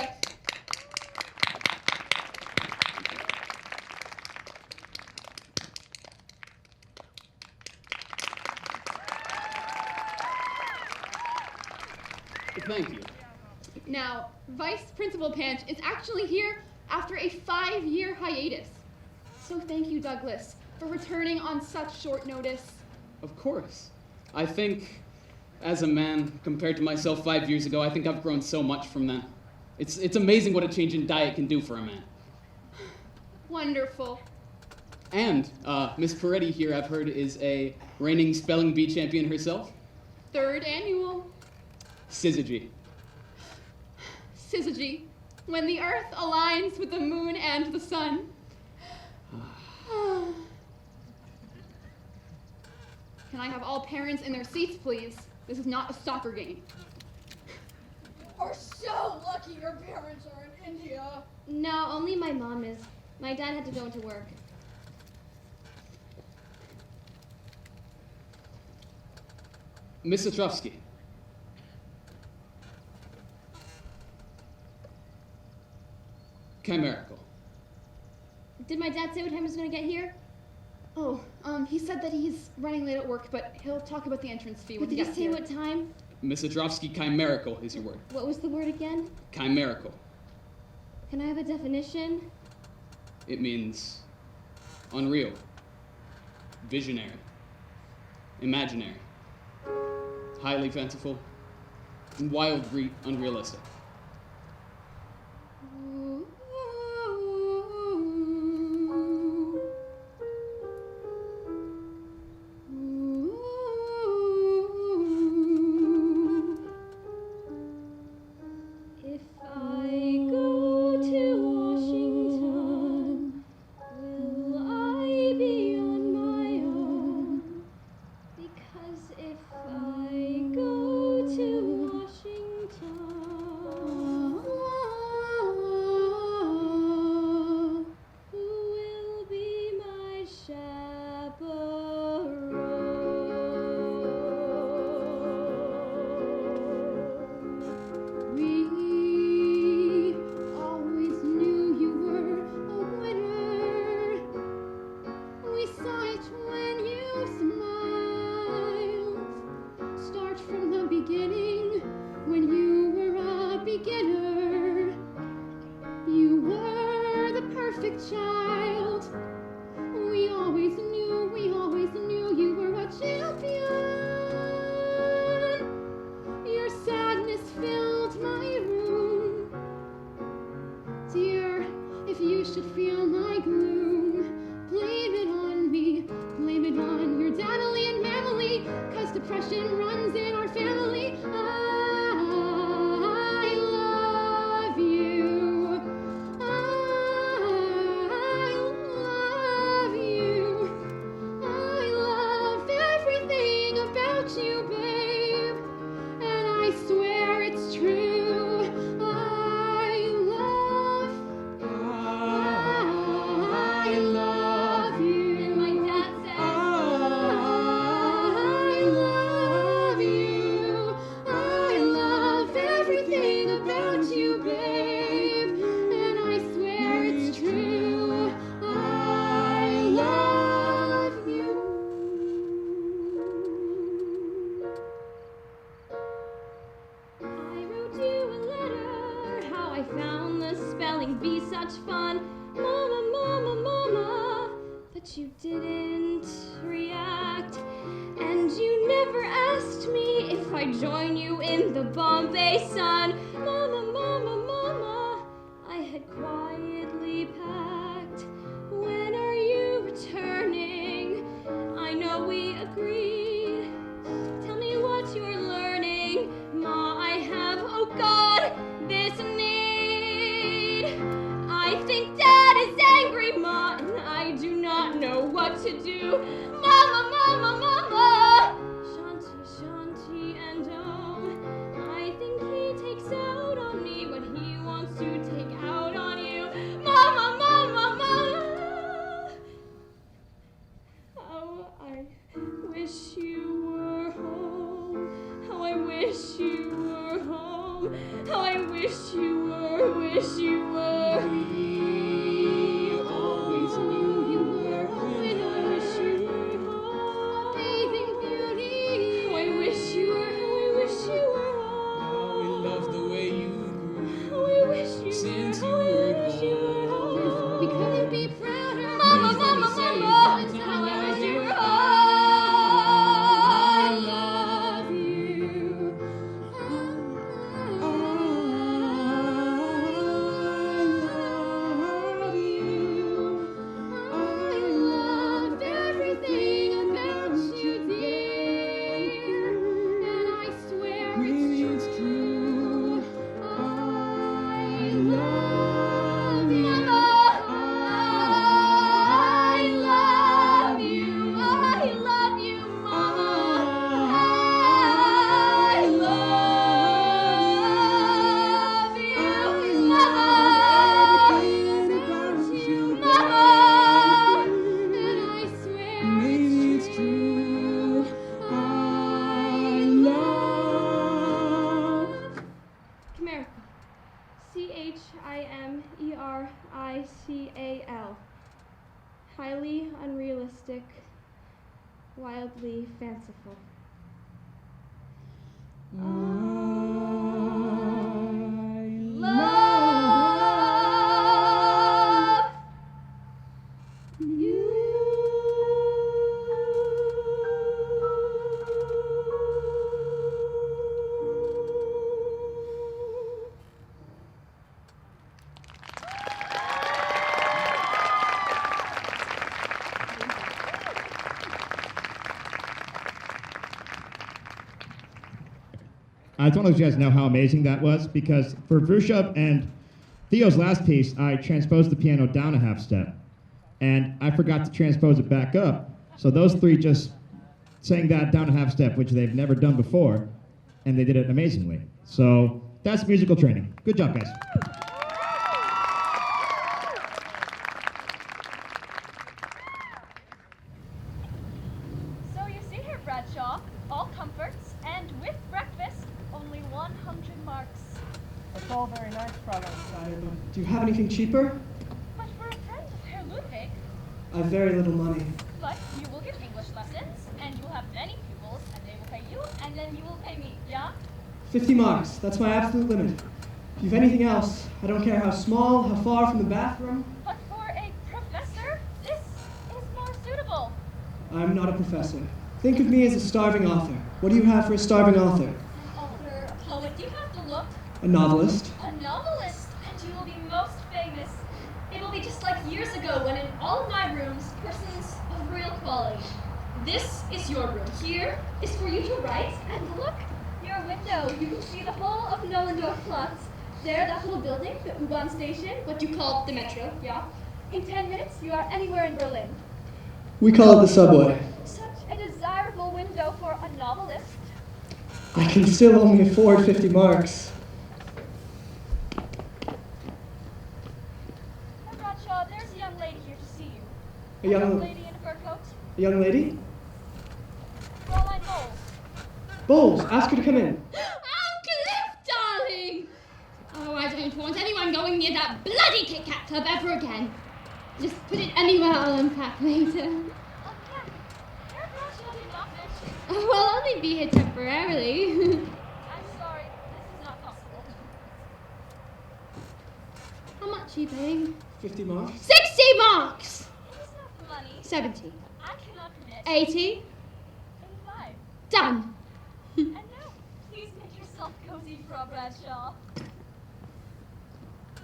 Thank you. Now, Vice Principal Panch is actually here after a 5-year hiatus. So thank you, Douglas, for returning on such short notice. Of course. I think, as a man, compared to myself 5 years ago, I think I've grown so much from then. It's amazing what a change in diet can do for a man. Wonderful. And Miss Peretti here, I've heard, is a reigning spelling bee champion herself. 3rd annual. Syzygy. Syzygy. When the earth aligns with the moon and the sun. Can I have all parents in their seats, please? This is not a soccer game. Are so lucky your parents are in India. No, only my mom is. My dad had to go to work. Miss Ostrovsky. Chimerical. Did my dad say what time he was going to get here? Oh, he said that he's running late at work, but he'll talk about the entrance fee when Did he he gets say here. what time? Miss Ostrovsky, chimerical is your word. What was the word again? Chimerical. Can I have a definition? It means unreal, visionary, imaginary, highly fanciful, and wildly unrealistic. If I go to Washington, will I be on my own? Because if I go to Washington, who will be my chaperone? We always knew you were a winner. We saw it when you smiled. Start from the beginning when you were a beginner. You were the perfect child. We always knew you were a champion. Your sadness filled my room. Dear, if you should feel my gloom, blame it on me, blame it on your daddily and mammily, 'cause depression runs in our family. I love you. I love you. I love everything about you, babe. And I swear it's true. I love you. And my dad says, I love you. I love everything about you, babe. And I swear it's true. I love you. I wrote you a letter, how I found the spelling bee such fun. Mama, mama, mama, but you didn't react. And you never asked me if I'd join you in the Bombay sun. Mama, mama, mama, I had quietly packed. When are you returning? I know we agreed. Tell me what you're learning. Ma, I have, oh God, this need. I think Dad is angry, Ma, and I do not know what to do. Mama, mama, mama. Shanti, Shanti, and oh, I think he takes out on me what he wants to take out on you. Mama, mama, mama. How I wish you were home. How I wish you were home. How I wish you were, wish you were. We always knew you were a winner. Wish you were home. Amazing beauty. How I wish you were, how I wish you were home. We love the way you grew. How I wish you Since were, you how I were wish you were born. home. We couldn't be prouder. Mama, mama, mama. Chimerical. Chimerical. Highly unrealistic, wildly fanciful. Love you. I just want to let you guys know how amazing that was, because for Vrushev and Theo's last piece, I transposed the piano down a half step, and I forgot to transpose it back up. So those three just sang that down a half step, which they've never done before, and they did it amazingly. So that's musical training. Good job, guys. So you see here, Bradshaw, all comforts, and with breakfast, only 100 marks. That's all very nice, Frau Einstein. Do you have anything cheaper? But for a friend of Herr Ludwig, I have very little money. but you will get English lessons, and you will have many pupils, and they will pay you, and then you will pay me, yeah? 50 marks. That's my absolute limit. If you have anything else, I don't care how small, how far from the bathroom. But for a professor, this is more suitable. I'm not a professor. Think of me as a starving author. What do you have for a starving author? Author, a poet, you have to look. A novelist. A novelist, and you will be most famous. It will be just like years ago when in all of my rooms, persons of real quality. This is your room. Here is for you to write, and look, your window. You can see the whole of Nollendorf Platz. There, that little building, the U-Bahn station, what you call the metro, yeah? In 10 minutes, you are anywhere in Berlin. We call it the subway. Such a desirable window for a novelist. I can still only afford 50 marks. Herr Bradshaw, there's a young lady here to see you. A young lady in a fur coat. A young lady? Fräulein Bowles. Bowles, ask her to come in. Oh, Cliff, darling! Oh, I don't want anyone going near that bloody Kit Kat Club ever again. Just put it anywhere I'll unpack later. Herr Bradshaw did not mention. Oh, I'll only be here temporarily. I'm sorry, this is not possible. How much are you paying? 50 marks. 60 marks! It is not money. 70. I cannot commit. 80. 85. Done. And now, please make yourself cozy, Frau Bradshaw.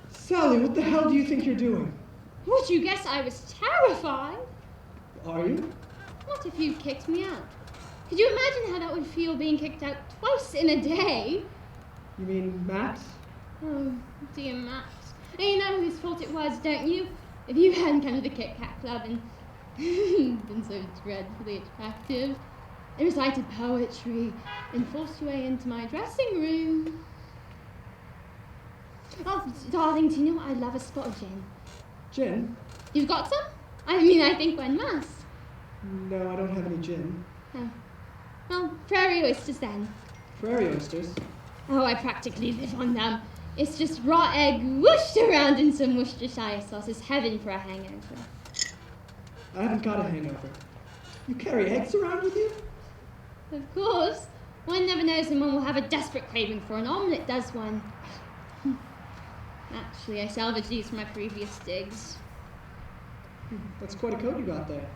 Sally, what the hell do you think you're doing? Would you guess I was terrified? Are you? What if you kicked me out? Could you imagine how that would feel being kicked out twice in a day? You mean Max? Oh, dear Max. And you know whose fault it was, don't you? If you hadn't come to the Kit Kat Club and been so dreadfully attractive, and recited poetry, and forced your way into my dressing room. Oh, darling, do you know what? I love a spot of gin. Gin? You've got some? I mean, I think one must. No, I don't have any gin. Oh. Well, prairie oysters then. Prairie oysters? Oh, I practically live on them. It's just raw egg whooshed around in some Worcestershire sauce is heaven for a hangover. I haven't got a hangover. You carry eggs around with you? Of course. One never knows when one will have a desperate craving for an omelette, does one? Actually, I salvaged these from my previous digs. That's quite a coat you got there.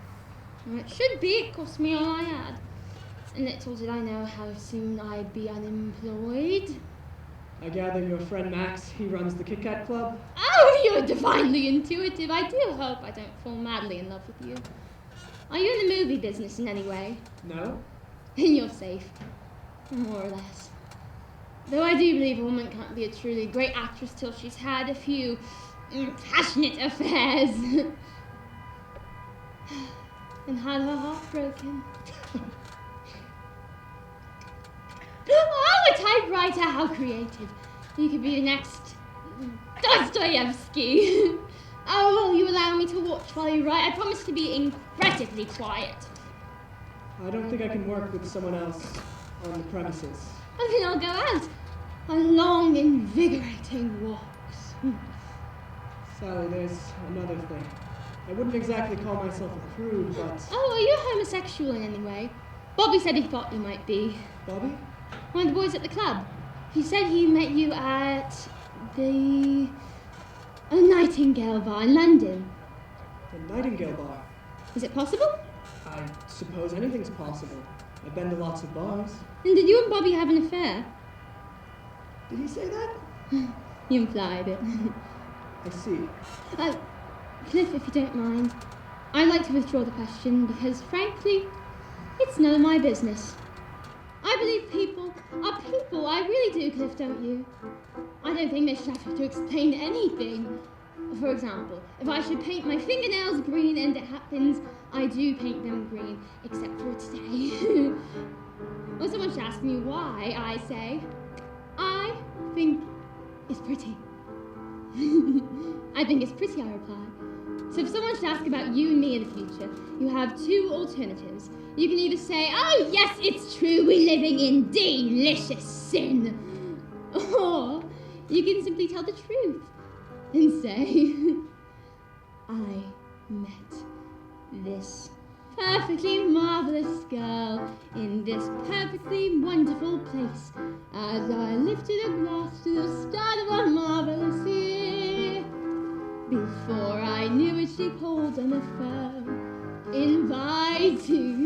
Well, it should be. It cost me all I had. And little did I know how soon I'd be unemployed. I gather your friend Max, he runs the Kit Kat Club? Oh, you're divinely intuitive. I do hope I don't fall madly in love with you. Are you in the movie business in any way? No. Then you're safe. More or less. Though I do believe a woman can't be a truly great actress till she's had a few passionate affairs. And had her heart broken. Oh, a typewriter, how creative. You could be the next Dostoevsky. Oh, will you allow me to watch while you write? I promise to be incredibly quiet. I don't think I can work with someone else on the premises. Oh, then I'll go out. on long, invigorating walks. Sally, there's another thing. I wouldn't exactly call myself a prude, but... Oh, are you homosexual in any way? Bobby said he thought you might be. Bobby? One of the boys at the club. He said he met you at the Nightingale Bar in London. The Nightingale Bar? Is it possible? I suppose anything's possible. I've been to lots of bars. And did you and Bobby have an affair? Did he say that? You implied it. I see. Cliff, if you don't mind, I'd like to withdraw the question because, frankly, it's none of my business. I believe people are people. I really do, Cliff, don't you? I don't think they should have to explain anything. For example, if I should paint my fingernails green, and it happens I do paint them green, except for today. When someone should ask me why, I say, I think it's pretty. I think it's pretty, I reply. So if someone should ask about you and me in the future, you have two alternatives. You can either say, oh yes, it's true, we're living in delicious sin. Or you can simply tell the truth and say, I met this perfectly marvelous girl in this perfectly wonderful place as I lifted a glass to the start of a marvelous year. Before I knew it, she pulled on the phone, inviting.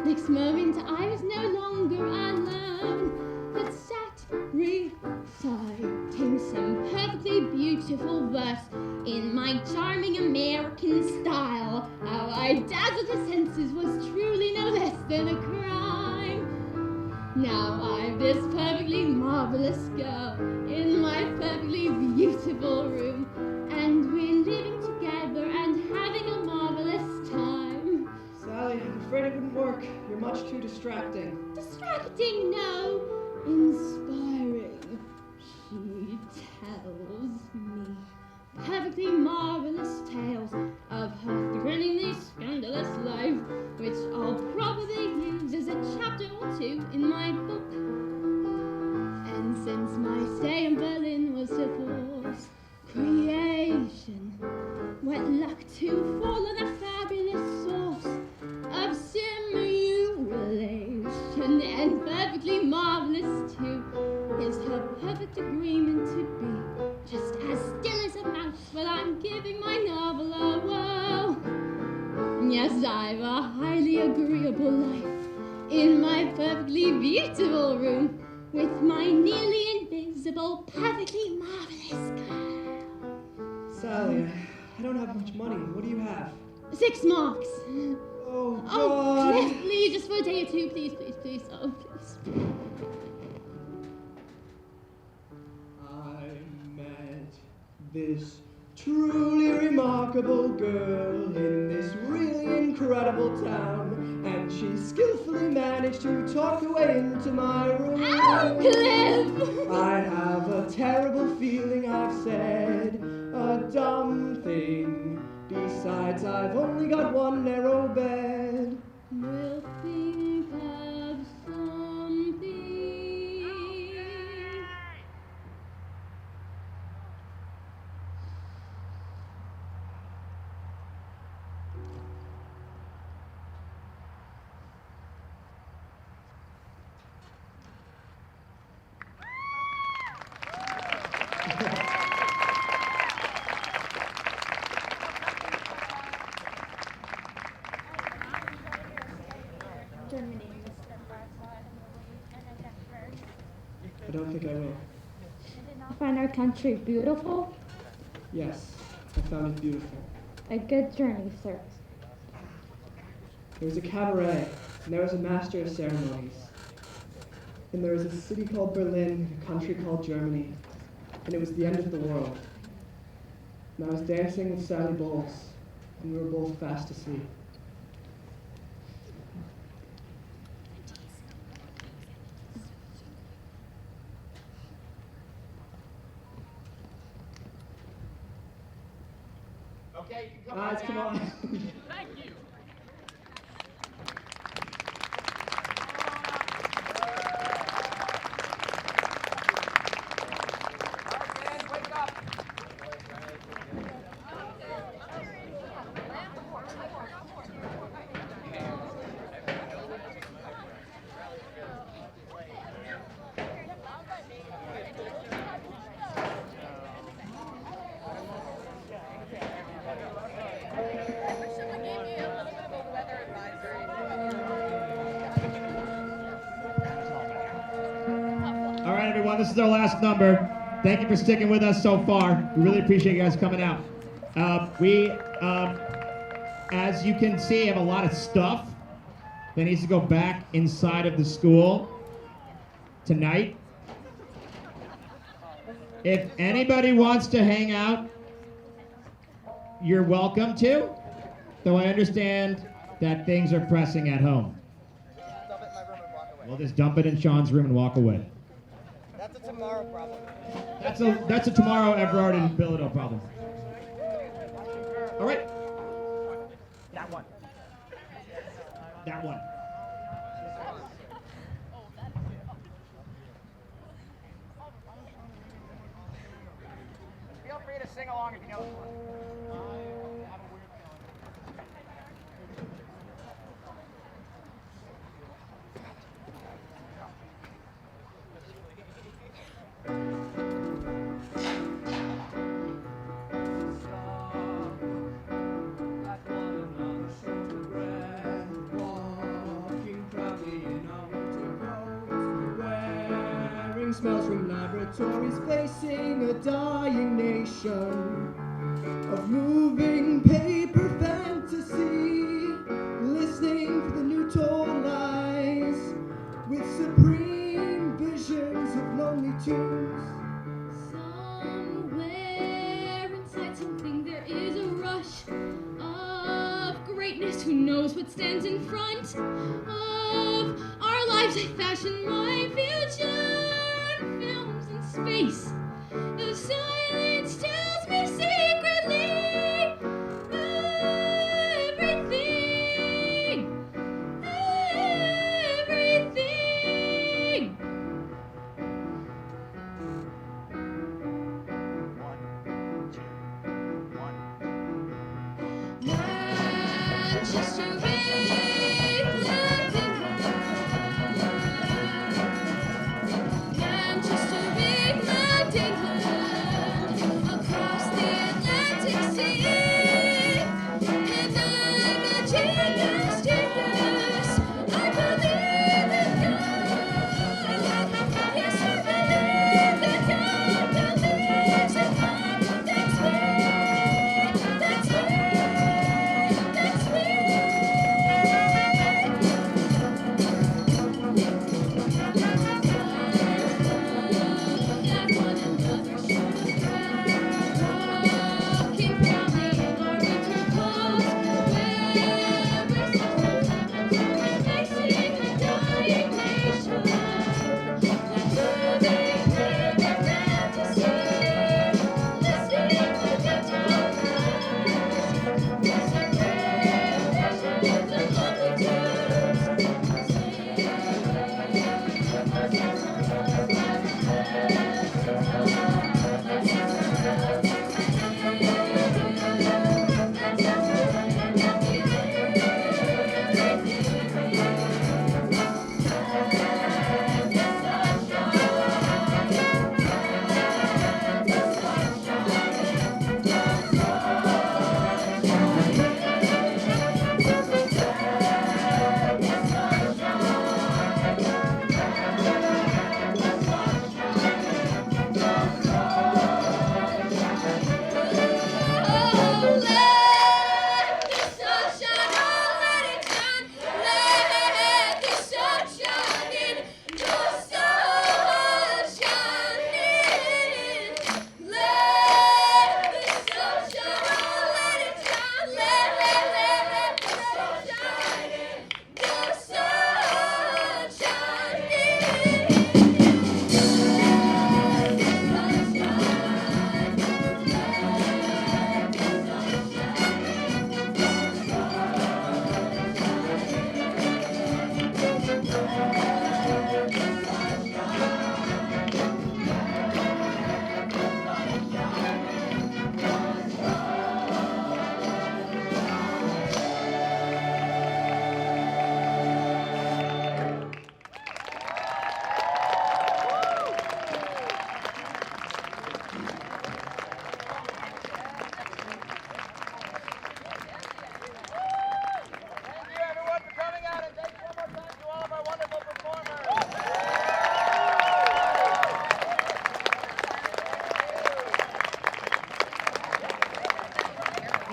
Next moment, I was no longer alone, but sat reciting some perfectly beautiful verse in my charming American style. How I dazzled her senses was truly no less than a crime. Now I'm this perfectly marvelous girl in my perfectly beautiful room, and we're living together and having a marvelous time. Sally, I'm afraid it wouldn't work. You're much too distracting. Distracting, no. Inspiring. She tells me perfectly marvelous tales of her thrillingly scandalous life, which I'll probably use as a chapter or two in my book. And since my stay in Berlin was a forced creation, what luck to fall on a fabulous source of simulation, and perfectly marvelous too is her perfect agreement to be just as still as a mouse while I'm giving my novel a whirl. Yes, I've a highly agreeable life in my perfectly beautiful room with my nearly invisible, perfectly marvelous girl. Sally, I don't have much money. What do you have? 6 marks. Oh, God. Oh, Cliff, please, just for a day or two, please, please, please. Oh, please. I met this truly remarkable girl in this really incredible town, and she skillfully managed to talk her way into my room. Ow, Cliff! I have a terrible feeling I've said a dumb thing. Besides, I've only got one narrow bed. We'll think of something. I don't think I will. You find our country beautiful? Yes, I found it beautiful. A good journey, sir. There was a cabaret, and there was a master of ceremonies. And there was a city called Berlin, a country called Germany, and it was the end of the world. And I was dancing with Sally Bowles, and we were both fast asleep. Okay, you can come Guys, on come down. on. Thank you. This is our last number. Thank you for sticking with us so far. We really appreciate you guys coming out. As you can see, have a lot of stuff that needs to go back inside of the school tonight. If anybody wants to hang out, you're welcome to, though I understand that things are pressing at home. We'll just dump it in Sean's room and walk away. That's a tomorrow problem. That's a tomorrow Everard and Bilodeau problem. All right. That one. That one. Feel free to sing along if you know this one. Smells from laboratories facing a dying nation of moving paper fantasy, listening for the new toy lies with supreme visions of lonely tunes. Somewhere inside something there is a rush of greatness. Who knows what stands in front of our lives? I fashion my future. Films in space. The silence tells me secretly everything. Manchester, Manchester, England, England.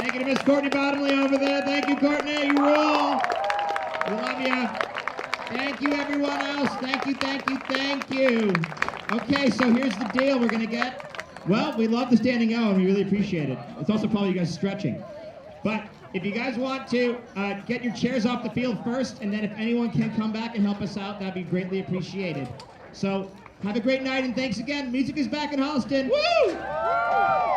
Thank you to Miss Courtney Bottomley over there. Thank you, Courtney. You rule. We love you. Thank you, everyone else. Thank you, thank you, thank you. Okay, so here's the deal. We're going to get, well, we love the standing O, and we really appreciate it. It's also probably you guys stretching. But if you guys want to get your chairs off the field first, and then if anyone can come back and help us out, that'd be greatly appreciated. So have a great night, and thanks again. Music is back in Holliston. Woo!